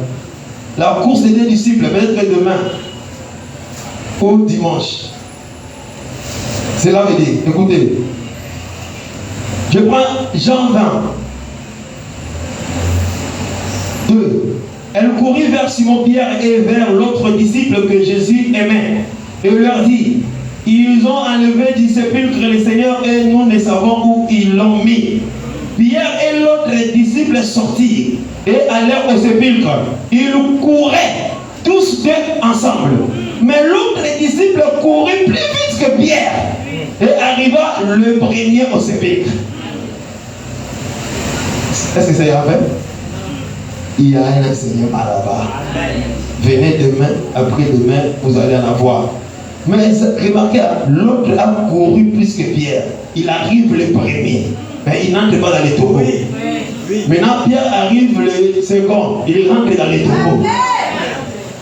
La course des deux disciples, peut-être demain ou dimanche. Cela veut dire, écoutez, je prends Jean 20. 2. Elle courut vers Simon-Pierre et vers l'autre disciple que Jésus aimait et leur dit, ils ont enlevé du sépulcre le Seigneur et nous ne savons où ils l'ont mis. Pierre et l'autre disciple sortirent et allèrent au sépulcre. Ils couraient tous deux ensemble. Mais l'autre disciple courut plus vite que Pierre et arriva le premier au sépulcre. Est-ce que c'est vrai? Il y a un enseignement là-bas. Venez demain, après-demain, vous allez en avoir. Mais remarquez, l'autre a couru plus que Pierre. Il arrive le premier. Mais il n'entre pas dans les tombeaux. Maintenant, Pierre arrive le second. Il rentre dans les tombeaux.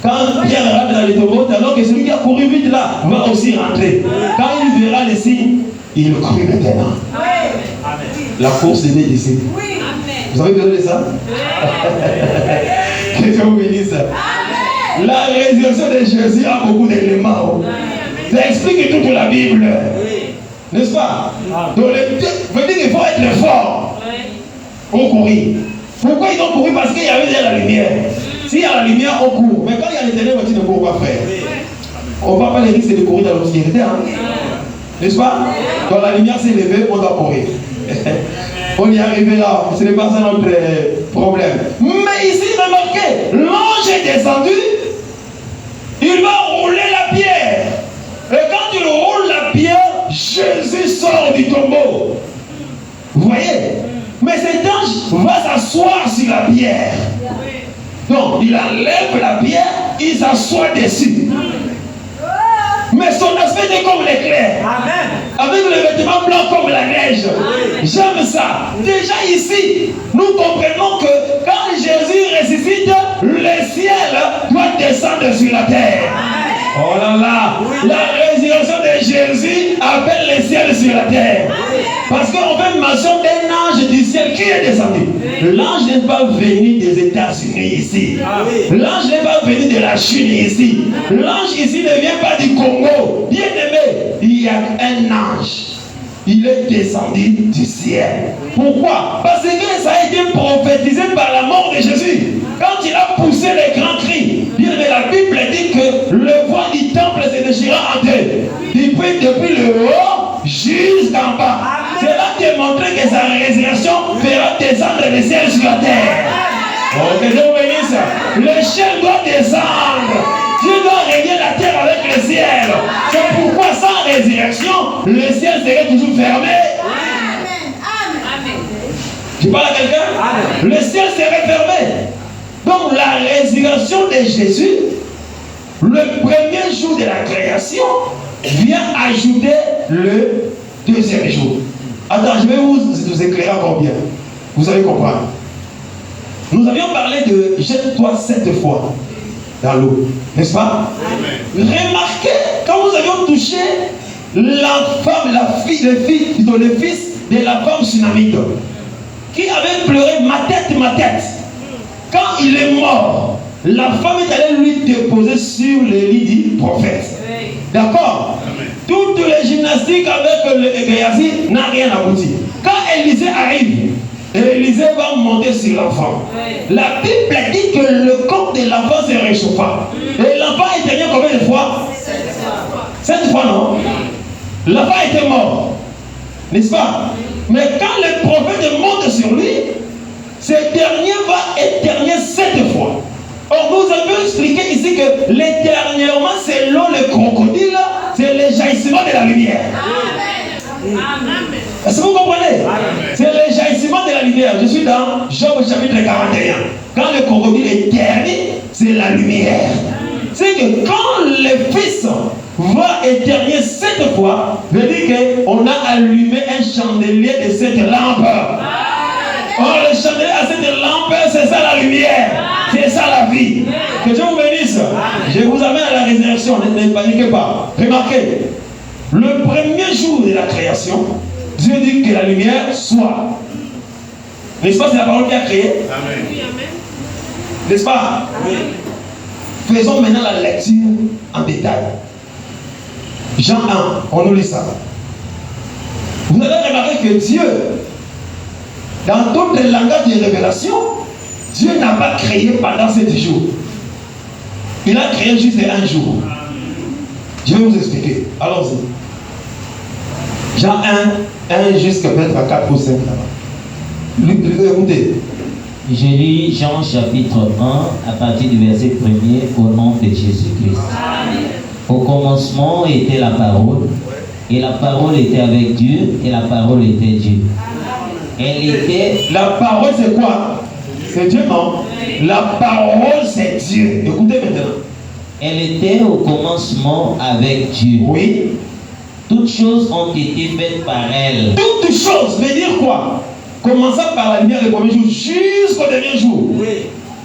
Quand Pierre rentre dans les tombeaux, alors que celui qui a couru vite là va aussi rentrer. Quand il verra les signes, il court maintenant. La course des deux disciples. Vous avez besoin de ça? Que Dieu vous bénisse. La résurrection de Jésus a beaucoup d'éléments. Ça explique toute la Bible. N'est-ce pas? Donc, veut dire qu'il faut être fort pour courir. Pourquoi ils ont couru? Parce qu'il y avait déjà la lumière. S'il y a la lumière, on court. Mais quand il y a les ténèbres, tu ne cours pas, frère. On ne prend pas les risques de courir dans l'obscurité. Hein? N'est-ce pas? Quand la lumière s'est levée, on doit courir. On y est arrivé là, ce n'est pas ça notre problème. Mais ici, remarquez, l'ange est descendu, il va rouler la pierre. Et quand il roule la pierre, Jésus sort du tombeau. Vous voyez? Mais cet ange va s'asseoir sur la pierre. Donc, il enlève la pierre, il s'assoit dessus. Mais son aspect est comme l'éclair. Avec le vêtement blanc comme la neige. J'aime ça. Déjà ici, nous comprenons que quand Jésus ressuscite, le ciel doit descendre sur la terre. Oh là là. La résurrection de Jésus appelle le ciel ciel sur la terre. Parce qu'on fait mention d'un ange du ciel qui est descendu. L'ange n'est pas venu des États-Unis ici. L'ange n'est pas venu de la Chine ici. L'ange ici ne vient pas du Congo. Bien aimé, il y a un ange. Il est descendu du ciel. Pourquoi? Parce que ça a été prophétisé par la mort de Jésus. Quand il a poussé les grands cris, la Bible dit que le voile du temple se déchira en deux. Depuis le haut jusqu'en bas. Cela démontre que sa résurrection fera descendre le ciel sur la terre. Oh, que Dieu bénisse. Le ciel doit descendre. Dieu doit régner la terre avec le ciel. C'est pourquoi sans résurrection, le ciel serait toujours fermé. Tu parles à quelqu'un? Le ciel serait fermé. Donc la résurrection de Jésus, le premier jour de la création, vient ajouter le deuxième jour. Attends, je vais vous éclairer encore bien. Vous allez comprendre. Nous avions parlé de jette-toi 7 fois dans l'eau, n'est-ce pas? Remarquez, quand nous avions touché la femme, le fils de la femme tsunamite, qui avait pleuré ma tête. Quand il est mort, la femme est allée lui déposer sur le lit du prophète. D'accord? Toutes les gymnastiques avec le Géasi n'a rien abouti. Quand Élisée arrive, Élisée va monter sur l'enfant. La Bible dit que le corps de l'enfant se réchauffa. Et l'enfant est éternué combien de fois? 7 fois, non? L'enfant était mort. N'est-ce pas? Mais quand le prophète monte sur lui, ce dernier va éternuer 7 fois. Or, nous avons expliqué ici que l'éternuement, c'est l'eau, le crocodile, c'est le jaillissement de la lumière. Est-ce que vous comprenez? C'est le jaillissement de la lumière. Je suis dans Job chapitre 41. Quand le crocodile éternue, c'est la lumière. C'est que quand le Fils va éternuer 7 fois, veut dire qu'on a allumé un chandelier de cette lampe. Or, le chandelier à cette lampe, c'est ça la lumière. C'est ça la vie. Que Dieu vous bénisse. Je vous amène à la résurrection. Ne paniquez pas. Remarquez, le premier jour de la création, Dieu dit que la lumière soit. N'est-ce pas? C'est la parole qui a créé. Amen. N'est-ce pas? Oui. Faisons maintenant la lecture en détail. Jean 1, on nous lit ça. Vous allez remarquer que Dieu, dans d'autres langages de révélation, Dieu n'a pas créé pendant 7 jours. Il a créé juste un jour. Je vais vous expliquer. Allons-y. Jean 1 jusqu'à peut-être 4 ou 5 là-bas. Écoutez. Je lis Jean chapitre 1 à partir du verset 1er au nom de Jésus-Christ. Au commencement était la parole, et la parole était avec Dieu, et la parole était Dieu. Elle était... La parole c'est quoi? C'est Dieu, non? La parole c'est Dieu. Écoutez maintenant. Elle était au commencement avec Dieu. Oui. Toutes choses ont été faites par elle. Toutes choses veut dire quoi? Commençant par la lumière le premier jour jusqu'au dernier jour. Oui.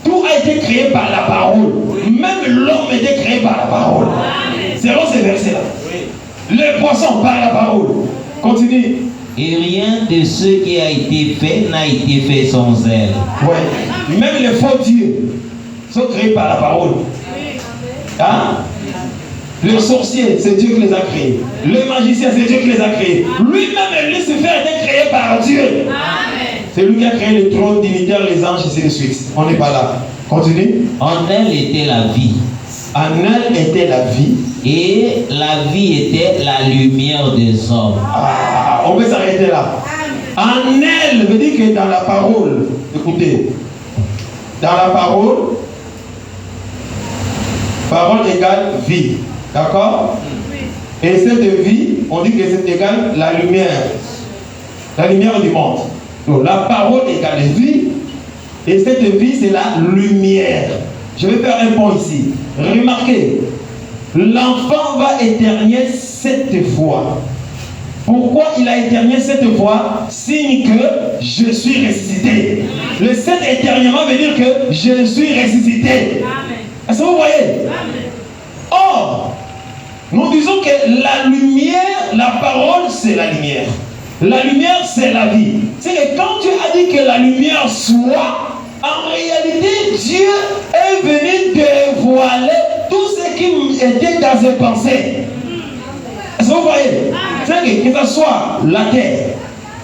Tout a été créé par la parole. Oui. Même l'homme était créé par la parole. Selon ces versets-là. Oui. Les poissons par la parole. Continue. Et rien de ce qui a été fait n'a été fait sans elle. Oui. Même les faux dieux sont créés par la parole. Hein? Le sorcier, c'est Dieu qui les a créés. Le magicien, c'est Dieu qui les a créés. Lui-même, Lucifer, était créé par Dieu. C'est lui qui a créé le trône dignitaire, les anges, et ainsi de suite. On n'est pas là. Continue. En elle était la vie. En elle était la vie. Et la vie était la lumière des hommes. Ah, on peut s'arrêter là. En elle veut dire que dans la parole, écoutez, dans la parole, parole égale vie. D'accord? Et cette vie, on dit que c'est égal la lumière. La lumière du monde. Donc la parole égale vie. Et cette vie, c'est la lumière. Je vais faire un point ici. Remarquez, l'enfant va éternuer 7 fois. Pourquoi il a éternué 7 fois? Signe que je suis ressuscité. Le 7 éternuement veut dire que je suis ressuscité. Est-ce que vous voyez? Or, nous disons que que la lumière, la parole, c'est la lumière. La lumière, c'est la vie. C'est que quand Dieu a dit que la lumière soit, en réalité, Dieu est venu dévoiler tout ce qui était dans ses pensées. Est-ce que vous voyez? C'est que ce soit la terre,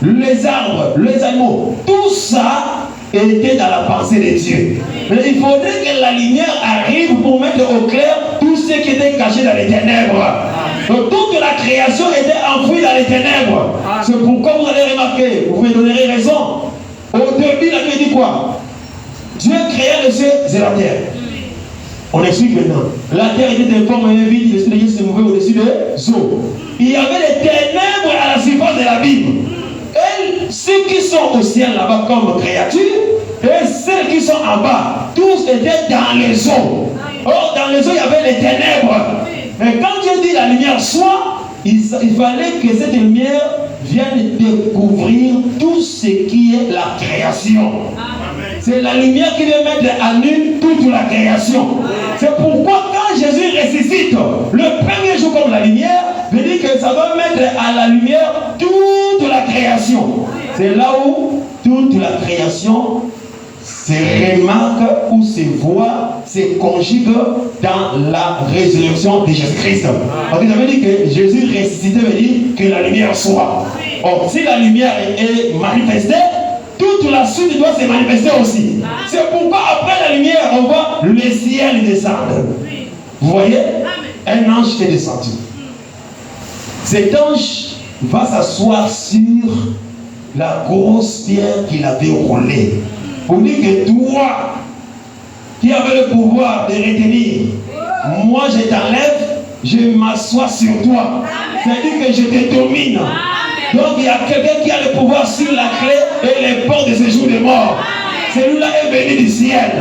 les arbres, les animaux, tout ça était dans la pensée de Dieu. Mais il faudrait que la lumière arrive pour mettre au clair tout ce qui était caché dans les ténèbres. Donc toute la création était enfouie dans les ténèbres. C'est pourquoi vous allez remarquer, vous me donnerez raison. Au début, la Bible dit quoi? Dieu créa le ciel et la terre. On explique maintenant. La terre était informe et vide, l'esprit de Dieu se mouvait au-dessus des eaux. Il y avait les ténèbres à la surface de la Bible. Et ceux qui sont au ciel là-bas comme créatures, et ceux qui sont en bas, tous étaient dans les eaux. Or, dans les eaux, il y avait les ténèbres. Mais quand Dieu dit la lumière soit, il fallait que cette lumière vienne découvrir tout ce qui est la création. C'est la lumière qui vient mettre à nu toute la création. C'est pourquoi quand Jésus ressuscite, le premier jour comme la lumière, veut dire que ça va mettre à la lumière toute la création. C'est là où toute la création se remarque ou se voit, se conjugue dans la résurrection de Jésus-Christ. Parce que ça veut dire que Jésus ressuscité veut dire que la lumière soit. Or, si la lumière est manifestée, toute la suite doit se manifester aussi. C'est pourquoi après la lumière, on voit le ciel descendre. Vous voyez? Un ange est descendu. Cet ange va s'asseoir sur la grosse pierre qu'il avait roulée. Pour dire que toi, qui avais le pouvoir de retenir, moi je t'enlève, je m'assois sur toi. C'est-à-dire que je te domine. Donc il y a quelqu'un qui a le pouvoir sur la clé et les portes de ce jour de mort. Celui-là est venu du ciel.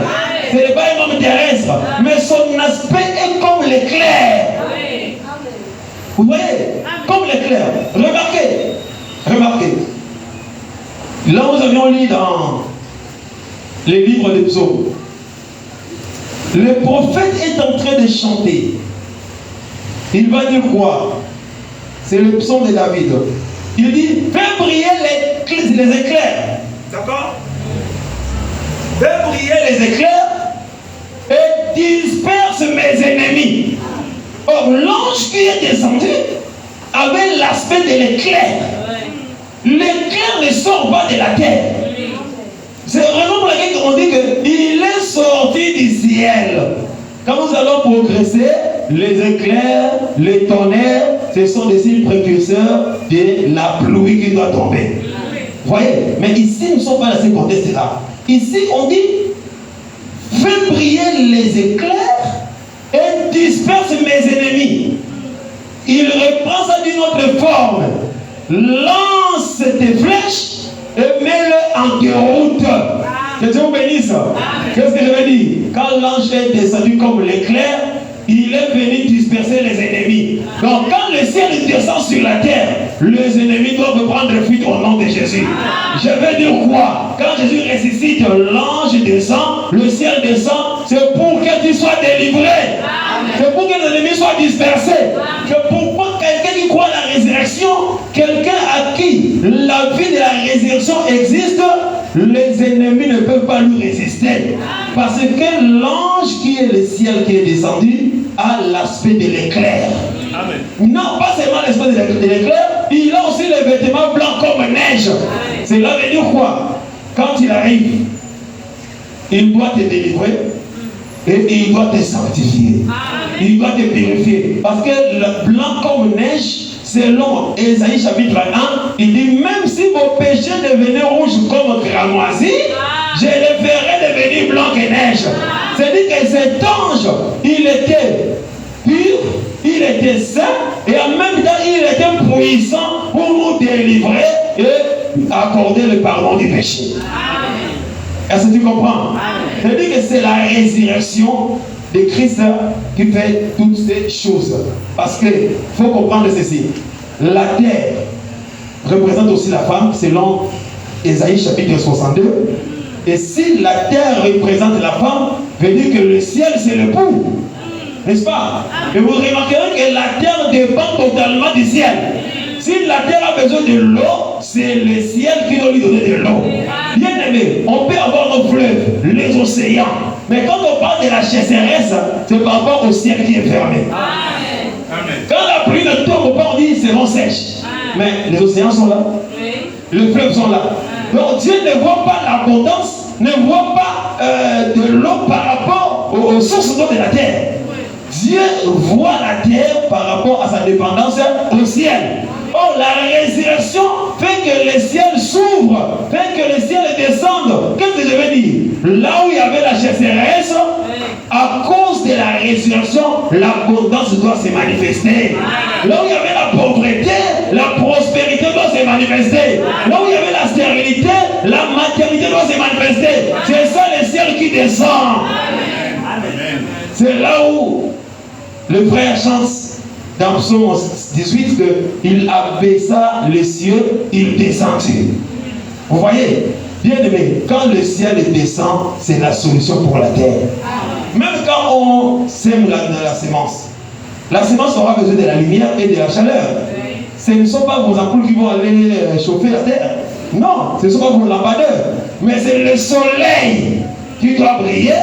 Ce n'est pas un homme terrestre, mais son aspect est comme l'éclair. Vous voyez? Comme l'éclair. Remarquez. Là nous avions lu dans les livres de psaumes. Le prophète est en train de chanter. Il va dire quoi? C'est le psaume de David. Il dit, fais briller les éclairs. D'accord? Fais briller les éclairs et disperse mes ennemis. Or, l'ange qui est descendu avait l'aspect de l'éclair. L'éclair ne sort pas de la terre. C'est vraiment pour laquelle on dit qu'il est sorti du ciel. Quand nous allons progresser, les éclairs, les tonnerres, ce sont des signes précurseurs de la pluie qui doit tomber. Vous voyez? Mais ici, nous ne sommes pas dans ce contexte-là. Ici, on dit, fais briller les éclairs et disperse mes ennemis. Il reprend ça d'une autre forme. Lance tes flèches et mets-le en déroute. Que Dieu vous bénisse. Qu'est-ce que je veux dire? Quand l'ange est descendu comme l'éclair, il est venu disperser les ennemis. Donc quand le ciel descend sur la terre, les ennemis doivent prendre fuite au nom de Jésus. Je veux dire quoi? Quand Jésus ressuscite, l'ange descend, le ciel descend, c'est pour que tu sois délivré. C'est pour que les ennemis soient dispersés. C'est pourquoi quelqu'un qui croit à la résurrection, quelqu'un à qui la vie de la résurrection existe, les ennemis ne peuvent pas lui résister. Parce que l'ange qui est le ciel qui est descendu a l'aspect de l'éclair. Non, pas seulement l'aspect de l'éclair, il a aussi les vêtements blancs comme neige. Cela veut dire quoi? Quand il arrive, il doit te délivrer et il doit te sanctifier. Il doit te purifier. Parce que le blanc comme neige, selon Ésaïe chapitre 1, il dit, même si vos péchés devenaient rouges comme cramoisi, je les ferai devenir blancs que neige. C'est-à-dire que cet ange, il était pur, il était saint, et en même temps, il était puissant pour nous délivrer et accorder le pardon du péché. Est-ce que tu comprends? C'est-à-dire que c'est la résurrection de Christ qui fait toutes ces choses. Parce qu'il faut comprendre ceci. La terre représente aussi la femme, selon Ésaïe chapitre 62. Et si la terre représente la femme, veut dire que le ciel c'est le pou. N'est-ce pas? Et vous remarquerez que la terre dépend totalement du ciel. Si la terre a besoin de l'eau, c'est le ciel qui doit lui donner de l'eau. Bien aimé, on peut avoir nos fleuves, les océans. Mais quand on parle de la sécheresse, c'est par rapport au ciel qui est fermé. Quand la pluie ne tombe pas, on dit c'est bon sèche. Mais les océans sont là. Les fleuves sont là. Donc Dieu ne voit pas l'abondance, ne voit pas de l'eau par rapport aux sources d'eau de la terre. Dieu voit la terre par rapport à sa dépendance au ciel. Or, la résurrection fait que le ciel s'ouvre, fait que le ciel descende. Qu'est-ce que je veux dire? Là où il y avait la sécheresse, à cause de la résurrection, l'abondance doit se manifester. Là où il y avait la pauvreté, la prospérité doit se manifester. Là où il y avait la stérilité, la maternité doit se manifester. C'est ça le ciel qui descend. C'est là où le frère chante dans Psaume 18 qu'il abaissa les cieux, il descendit. Vous voyez, bien aimé, quand le ciel descend, c'est la solution pour la terre. Même quand on sème la sémence aura besoin de la lumière et de la chaleur. Ce ne sont pas vos ampoules qui vont aller chauffer la terre. Non, ce ne sont pas vos lampadaires. Mais c'est le soleil qui doit briller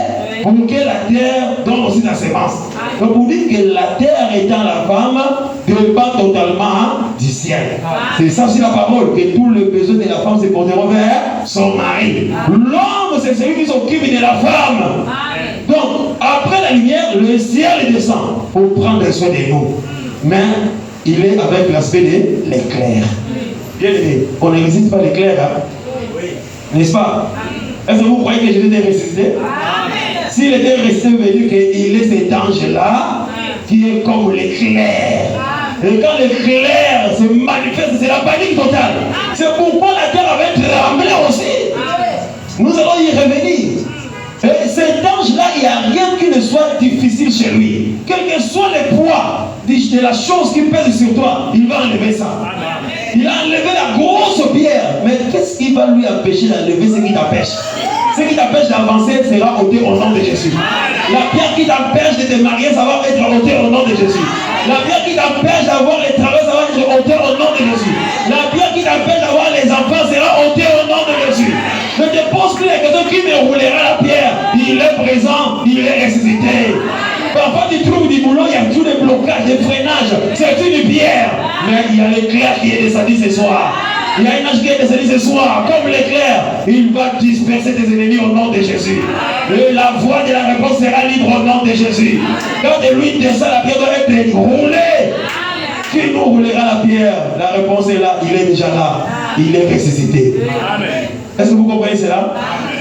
pour que la terre donne aussi la sémence. Donc vous dites que la terre étant la femme dépend totalement du ciel. C'est ça aussi la parole, que tout le besoin de la femme se portera vers son mari. L'homme, c'est celui qui s'occupe de la femme. Donc, après la lumière, le ciel descend pour prendre soin de nous. Mais il est avec l'aspect de l'éclair. Bien aimé, on ne résiste pas l'éclair, hein? N'est-ce pas? Est-ce que vous croyez que Jésus est ressuscité? S'il était resté, veut dire qu'il est cet ange-là qui est comme l'éclair. Et quand l'éclair se manifeste, c'est la panique totale. C'est pourquoi la terre avait tremblé aussi. Nous allons y revenir. Et cet ange-là, il n'y a rien qui ne soit difficile chez lui. Quel que soit le poids de la chose qui pèse sur toi, il va enlever ça. Il a enlevé la grosse pierre. Mais qu'est-ce qui va lui empêcher d'enlever ce qui t'empêche? Ce qui t'empêche d'avancer sera ôté au nom de Jésus. La pierre qui t'empêche de te marier, ça va être ôté au nom de Jésus. La pierre qui t'empêche d'avoir les travaux, ça va être ôté au nom de Jésus. La pierre qui t'empêche d'avoir les enfants sera ôtée au nom de Jésus. Ne te pose plus la question qui me roulera la pierre. Il est présent, il est ressuscité. Parfois tu trouves du boulot, il y a tous les blocages, des freinages. C'est une pierre. Mais il y a l'éclair qui est descendu ce soir. Il y a un ange qui est descendu ce soir, comme l'éclair. Il va disperser tes ennemis au nom de Jésus. Et la voie de la réponse sera libre au nom de Jésus. Quand de lui descend, la pierre doit être roulée. Qui nous roulera la pierre? La réponse est là, il est déjà là. Il est ressuscité. Est-ce que vous comprenez cela?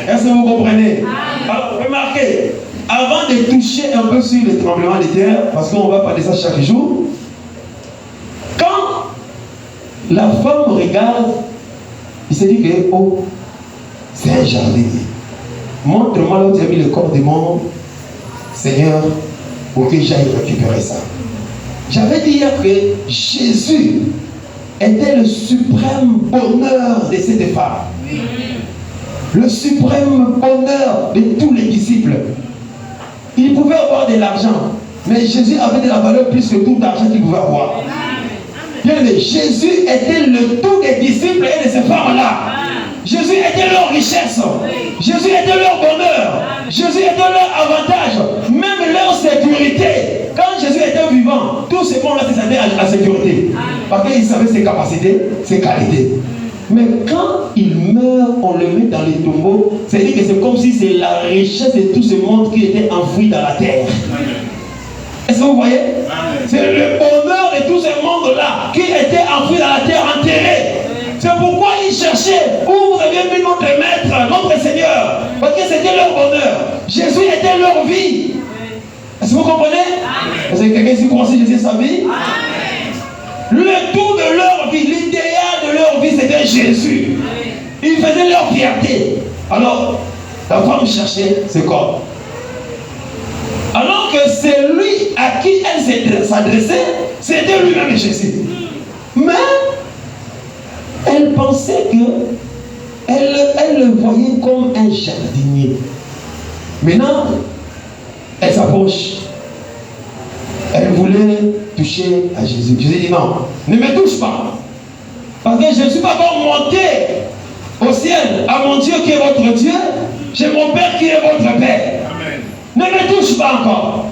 Est-ce que vous comprenez? Alors, remarquez, avant de toucher un peu sur le tremblement de terre, parce qu'on va parler ça chaque jour, quand la femme regarde, il se dit que, oh, c'est un jardinier. Montre-moi là où tu as mis le corps de mon Seigneur pour que j'aille récupérer ça. J'avais dit hier que Jésus était le suprême bonheur de cette femme. Le suprême bonheur de tous les disciples. Il pouvait avoir de l'argent, mais Jésus avait de la valeur plus que tout l'argent qu'il pouvait avoir. Bien aimé, Jésus était le tout des disciples et de ces femmes-là. Jésus était leur richesse. Jésus était leur bonheur. Jésus était leur avantage. Même leur sécurité. Quand Jésus était vivant, tout ce monde-là s'attendait à la sécurité. Parce qu'il savait ses capacités, ses qualités. Mais quand il meurt, on le met dans les tombeaux. C'est-à-dire que c'est comme si c'est la richesse de tout ce monde qui était enfoui dans la terre. Est-ce que vous voyez? C'est le bonheur de tout ce monde-là qui était enfoui dans la terre, enterré. C'est pourquoi ils cherchaient où vous aviez mis notre maître, notre Seigneur. Parce que c'était leur bonheur. Jésus était leur vie. Est-ce que vous comprenez? Est-ce que quelqu'un ici croit que Jésus est sa vie? Le tout de leur vie, l'idéal de leur vie, c'était Jésus. Ils faisaient leur fierté. Alors, la femme cherchait ce corps. Alors que c'est lui à qui elle s'adressait, c'était lui-même Jésus. Mais elle pensait que elle le voyait comme un jardinier. Maintenant, elle s'approche. Elle voulait toucher à Jésus. Jésus dit non, ne me touche pas. Parce que je ne suis pas encore monté au ciel à mon Dieu qui est votre Dieu. J'ai mon Père qui est votre Père. Amen. Ne me touche pas encore.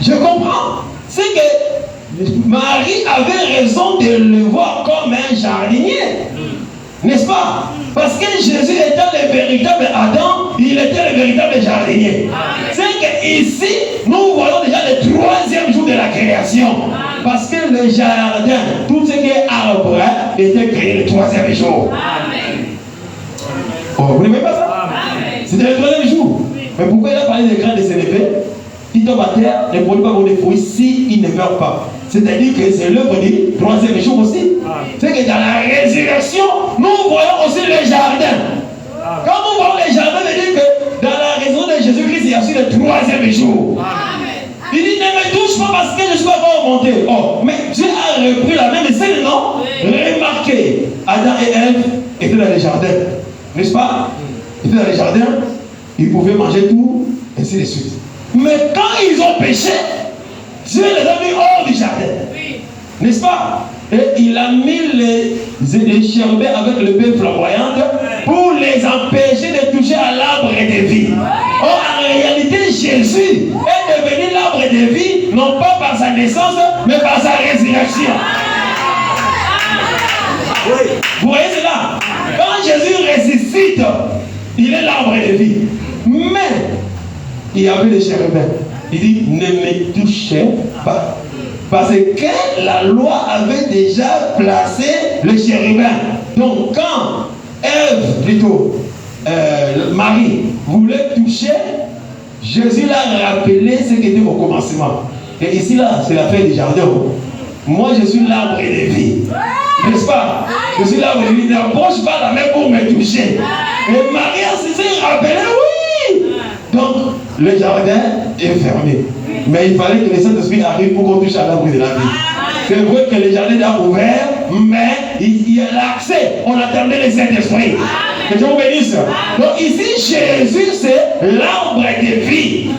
Je comprends. C'est que Marie avait raison de le voir comme un jardinier. N'est-ce pas? Parce que Jésus étant le véritable Adam, il était le véritable jardinier. C'est qu'ici, nous voyons déjà le troisième jour de la création. Parce que le jardin, tout ce qui est arbre, était créé le troisième jour. Oh, vous n'aimez pas ça? C'était le troisième jour. Mais pourquoi il a parlé des grains de sénépé? Qui tombe à terre, ne produit pas de fruits s'il ne meurt pas. C'est-à-dire que c'est l'œuvre du troisième jour aussi. C'est que dans la résurrection, nous voyons aussi le jardin. Quand nous voyons le jardin, veut dire que dans la résurrection de Jésus-Christ, il y a aussi le troisième jour. Il dit, ne me touche pas parce que je ne suis pas encore monté. Oh, mais Dieu a repris la même scène, non? Remarquez, Adam et Ève étaient dans le jardin. N'est-ce pas? Ils étaient dans le jardin, ils pouvaient manger tout, ainsi de suite. Mais quand ils ont péché, Dieu les a mis hors du jardin. N'est-ce pas? Et il a mis les chérubins avec le pain flamboyant pour les empêcher de toucher à l'arbre de vie. Or, en réalité, Jésus est devenu l'arbre de vie, non pas par sa naissance, mais par sa résurrection. Vous voyez cela? Quand Jésus ressuscite, il est l'arbre de vie. Mais il y avait les chérubins. Il dit, ne me touchez pas. Parce que la loi avait déjà placé le chérubin. Donc quand Ève, plutôt, Marie, voulait toucher, Jésus l'a rappelé ce qui était au commencement. Et ici, là, c'est la fête du jardin. Moi, je suis l'arbre de vie. N'est-ce pas? Je suis l'arbre de vie. N'approche pas la main pour me toucher. Et Marie a cessé de rappeler, oui. Donc, le jardin est fermé. Mais il fallait que le Saint-Esprit arrive pour qu'on touche à l'arbre de la vie. C'est vrai que le jardin est ouvert, mais il y a l'accès. On attendait le Saint-Esprit. Que Dieu vous bénisse. Donc ici, Jésus, c'est l'arbre de vie.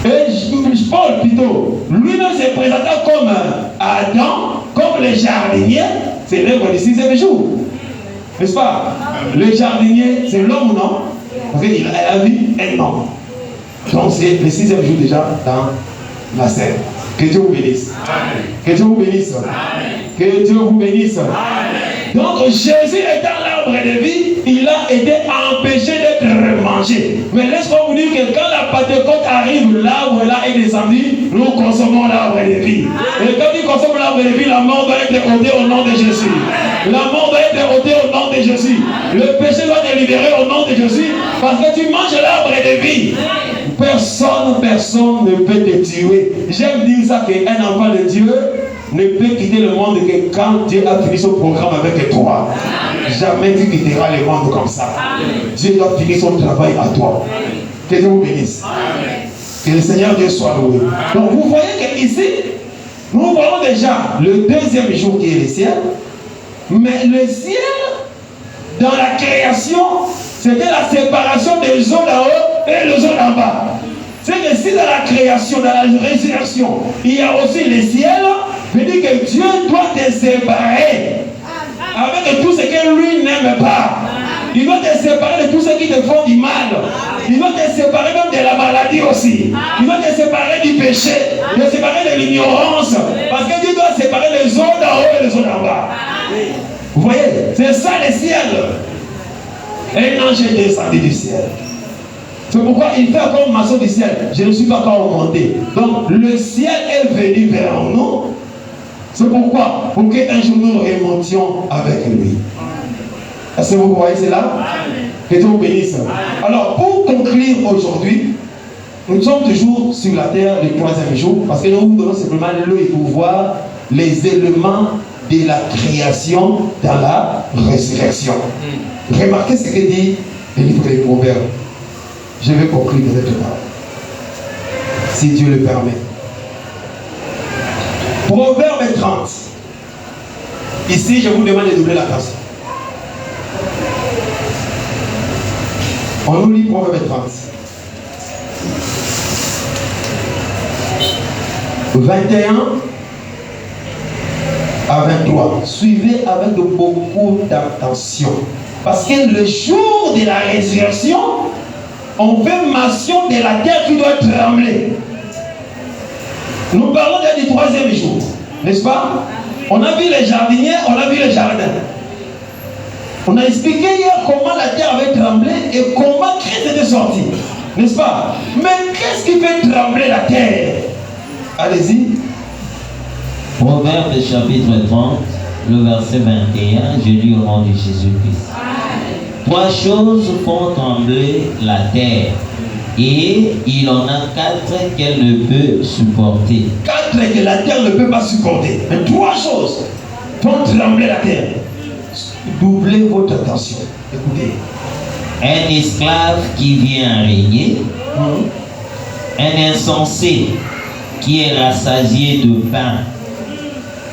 Et Paul, plutôt, lui-même se présenta comme Adam, comme le jardinier. C'est l'œuvre du 6e jour. N'est-ce pas? Le jardinier, c'est l'homme, non? Parce qu'il a vu un homme. Donc c'est le 6e jour déjà dans la scène. Que Dieu vous bénisse. Amen. Que Dieu vous bénisse. Amen. Que Dieu vous bénisse. Amen. Donc Jésus étant l'arbre de vie, il a été empêché d'être mangé. Mais laisse-moi vous dire que quand la Pentecôte arrive, l'arbre là est descendu, nous consommons l'arbre de vie. Et quand il consomme l'arbre de vie, la mort doit être ôtée au nom de Jésus. La mort doit être ôtée au nom de Jésus. Le péché doit être libéré au nom de Jésus. Parce que tu manges l'arbre de vie. Personne ne peut te tuer. J'aime dire ça qu'un enfant de Dieu ne peut quitter le monde que quand Dieu a fini son programme avec toi. Jamais tu quitteras le monde comme ça. Dieu doit finir son travail à toi. Que Dieu vous bénisse. Que le Seigneur Dieu soit loué. Donc vous voyez qu'ici, nous voyons déjà le 2e jour qui est le ciel. Mais le ciel, dans la création, c'était la séparation des eaux d'en haut et les eaux d'en bas. C'est que si dans la création, dans la résurrection, il y a aussi le ciel, veut dire que Dieu doit te séparer avec tout ce que lui n'aime pas. Il doit te séparer de tout ce qui te font du mal. Il doit te séparer même de la maladie aussi. Il doit te séparer du péché, te séparer de l'ignorance. Parce que Dieu doit séparer les eaux d'en haut et les eaux d'en bas. Vous voyez, c'est ça le ciel. Un ange est descendu du ciel. C'est pourquoi il fait encore maçon du ciel. Je ne suis pas encore monté. Donc le ciel est venu vers nous. C'est pourquoi, pour qu'un jour nous remontions avec lui. Est-ce que vous voyez cela? Que Dieu vous bénisse. Alors pour conclure aujourd'hui, nous sommes toujours sur la terre le 3e jour, parce que nous vous donnons simplement l'œil pour voir les éléments de la création dans la résurrection. Remarquez ce que dit le livre des Proverbes. Je vais conclure peut-être pas, si Dieu le permet. Proverbe 30. Ici, je vous demande de doubler la classe. On nous lit Proverbe 30. 21 à 23. Suivez avec beaucoup d'attention. Parce que le jour de la résurrection, on fait mention de la terre qui doit trembler. Nous parlons du troisième jour, n'est-ce pas? On a vu les jardiniers, on a vu les jardins. On a expliqué hier comment la terre avait tremblé et comment Christ était sorti, n'est-ce pas? Mais qu'est-ce qui fait trembler la terre? Allez-y. Proverbe chapitre 30, le verset 21, je lis au nom de Jésus-Christ. 3 choses font trembler la terre, et il en a 4 qu'elle ne peut supporter. 4 que la terre ne peut pas supporter. Mais 3 choses font trembler la terre. Doublez votre attention. Écoutez. Un esclave qui vient régner, un insensé qui est rassasié de pain,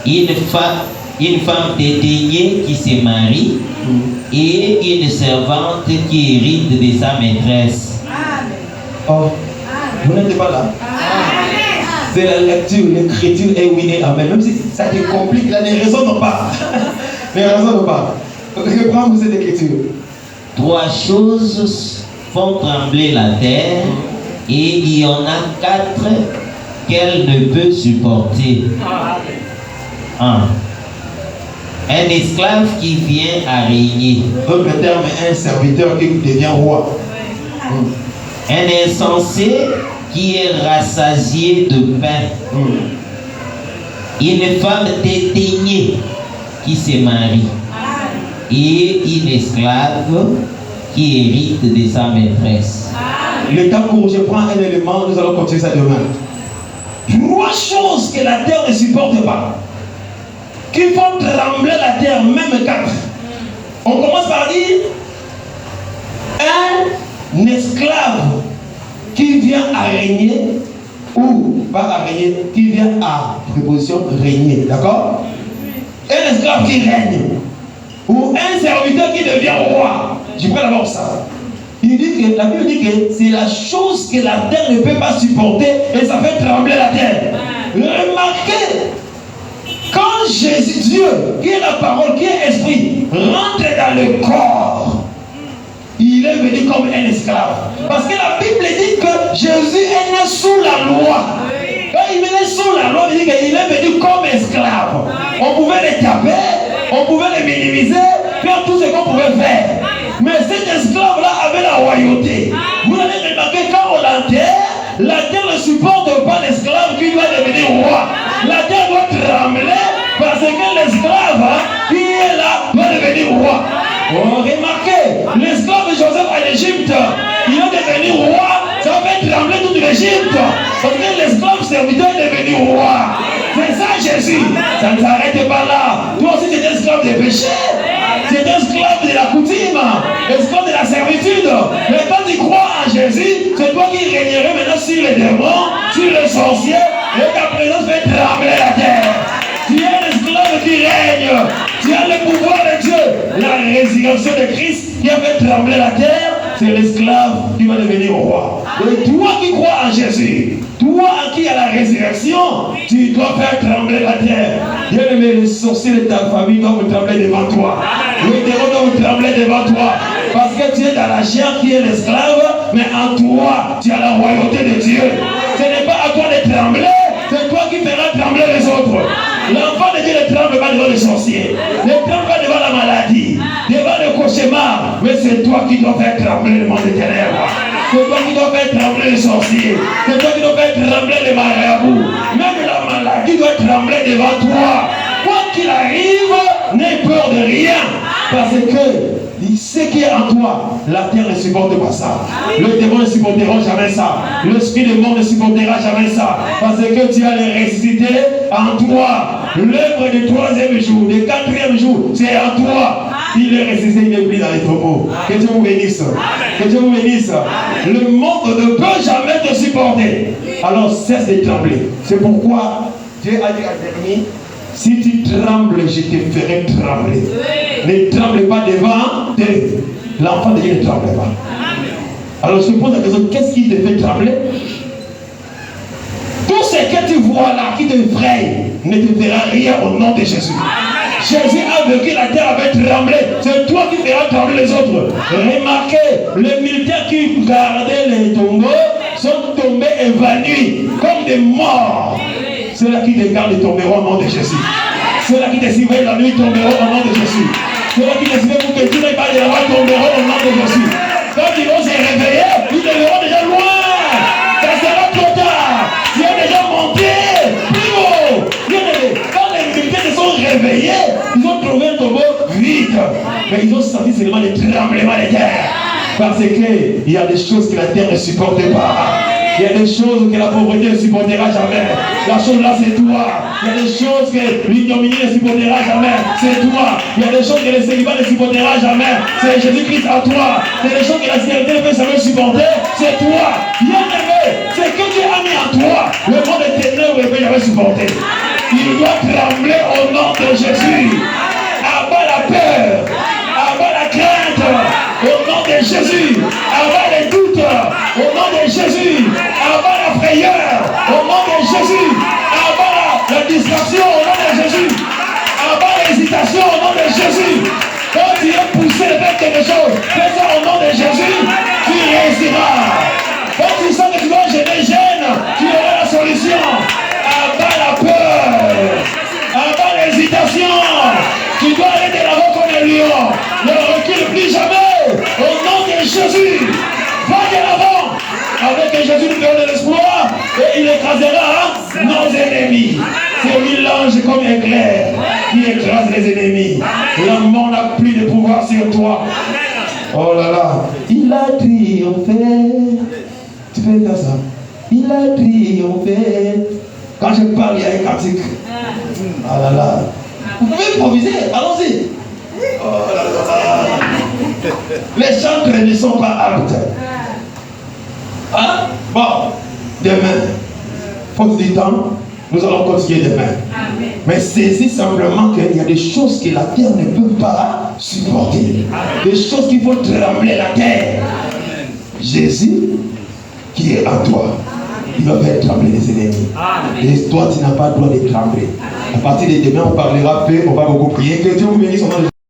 une femme dédaignée qui se marie, et une servante qui hérite de sa maîtresse. Oh, vous n'êtes pas là. C'est la lecture, l'écriture, et oui et amen. Même si ça te complique, là, ne raisonne pas. Ne raisonne pas. Reprends cette écriture. 3 choses font trembler la terre, et il y en a 4 qu'elle ne peut supporter. 1. Un esclave qui vient à régner. D'autres termes, un serviteur qui devient roi. Un insensé qui est rassasié de pain. Une femme dédaignée qui se marie. Et une esclave qui hérite de sa maîtresse. Le temps pour je prends un élément, nous allons continuer ça demain. 3 choses que la terre ne supporte pas, qui font trembler la terre, même 4. On commence par dire un esclave qui vient à régner, ou pas à régner, qui vient à préposition régner, d'accord? Un esclave qui règne, ou un serviteur qui devient roi. Je prends d'abord ça. Il dit que la Bible dit que c'est la chose que la terre ne peut pas supporter et ça fait trembler la terre. Remarquez, quand Jésus, Dieu, qui est la parole, qui est esprit, rentre dans le corps, il est venu comme un esclave. Parce que la Bible dit que Jésus est né sous la loi. Quand il est né sous la loi, il dit qu'il est venu comme esclave. On pouvait les taper, on pouvait les minimiser, faire tout ce qu'on pouvait faire. Mais cet esclave-là avait la royauté. Vous allez remarquer, quand on l'enterre, la terre ne supporte pas l'esclave qui doit devenir roi. La terre doit trembler parce que l'esclave qui est là doit devenir roi. Oh, remarquez, l'esclave de Joseph en Égypte, il est devenu roi, ça fait trembler toute l'Égypte. Parce que l'esclave serviteur est devenu roi. C'est ça Jésus. Ça ne s'arrête pas là. Toi aussi tu es esclave des péchés. Tu es esclave de la coutume, esclave de la servitude. Mais quand tu crois en Jésus, c'est toi qui régnerais maintenant sur les démons, sur les sorciers, et ta présence fait trembler la terre. Tu es l'esclave qui règne. Tu as le pouvoir de Dieu. La résurrection de Christ qui a fait trembler la terre, c'est l'esclave qui va devenir roi. Et toi qui crois en Jésus, toi qui as la résurrection, tu dois faire trembler la terre. Bien aimé, les sorciers de ta famille doivent trembler devant toi. Les démons doivent trembler devant toi. Parce que tu es dans la chair qui est l'esclave, mais en toi, tu as la royauté de Dieu. Ce n'est pas à toi de trembler, c'est toi qui feras trembler les autres. L'enfant de Dieu ne tremble pas devant les sorciers, ne tremble pas devant la maladie, devant le cauchemar, mais c'est toi qui dois faire trembler le monde des ténèbres. C'est toi qui dois faire trembler les sorciers, c'est toi qui dois faire trembler les marabouts. Même la maladie doit trembler devant toi. Quoi qu'il arrive, n'aie peur de rien, parce que ce qui est en toi, la terre ne supporte pas ça. Le démon ne supportera jamais ça. L'esprit de mort ne supportera jamais ça. Parce que tu as les ressuscité en toi. L'œuvre du 3e jour, du 4e jour, c'est en toi. Il est ressuscité, il est pris dans les troupeaux. Que Dieu vous bénisse. Que Dieu vous bénisse. Le monde ne peut jamais te supporter. Alors cesse de trembler. C'est pourquoi Dieu a dit à Jérémie, si tu trembles, je te ferai trembler. Ne tremble pas devant Dieu. L'enfant de Dieu ne tremble pas. Alors je te pose la question, qu'est-ce qui te fait trembler? Tout ce que tu vois là, qui t'effraie, ne te fera rien au nom de Jésus. Jésus a vécu la terre avec tremblé. C'est toi qui feras trembler les autres. Remarquez, les militaires qui gardaient les tombeaux sont tombés évanouis comme des morts. Ceux-là qui te gardent tomberont au nom de Jésus. Ceux-là qui te surveillent la nuit tomberont au nom de Jésus. Ceux-là qui te surveillent pour que tu n'aies pas de roi tomberont au nom de Jésus. Quand ils vont se réveiller, ils te verront déjà loin. Ça sera trop tard. Ils ont déjà monté plus haut. Quand les militaires se sont réveillés, ils ont trouvé un tombeau vide. Mais ils ont senti seulement les tremblements de terre. Parce qu'il y a des choses que la terre ne supporte pas. Il y a des choses que la pauvreté ne supportera jamais. La chose là, c'est toi. Il y a des choses que l'ignominie ne supportera jamais. C'est toi. Il y a des choses que le célibat ne supportera jamais. C'est Jésus-Christ à toi. Il y a des choses que la stérilité ne peut jamais supporter. C'est toi. Bien-aimé, c'est que Dieu a mis en toi. Le monde des ténèbres ne peut jamais supporter. Il doit trembler au nom de Jésus. Abat la peur. Abat la crainte. Au nom de Jésus. Abat les doutes. Au nom de Jésus. Abat la frayeur. Au nom de Jésus. Abat la distraction. Au nom de Jésus. Abat l'hésitation. Au nom de Jésus. Quand tu es poussé de faire quelque chose, fais ça au nom de Jésus. Tu réussiras. Quand tu sens que tu dois gêner, gêne. Tu auras la solution. Abat la peur. Abat l'hésitation. Tu dois aller de l'avant comme un lion. Ne recule plus jamais. Au nom de Jésus. Va de l'avant. Avec Jésus nous donne de l'espoir. Et il écrasera nos ennemis. C'est lui l'ange comme éclair qui écrase les ennemis. La mort n'a plus de pouvoir sur toi. Oh là là. Il a triomphé. Tu peux faire ça. Il a triomphé. Quand je parle, il y a un cantique. Ah là là. Vous pouvez improviser, allons-y. Oh là là. Les chantres ne sont pas aptes. Hein? Bon, demain, faute du temps, nous allons continuer demain. Amen. Mais saisis simplement qu'il y a des choses que la terre ne peut pas supporter. Amen. Des choses qu'il faut trembler la terre. Amen. Jésus qui est en toi, il va faire trembler les ennemis. Amen. Et toi, tu n'as pas le droit de trembler. À partir de demain, on parlera peu, on va beaucoup prier. Que Dieu vous bénisse.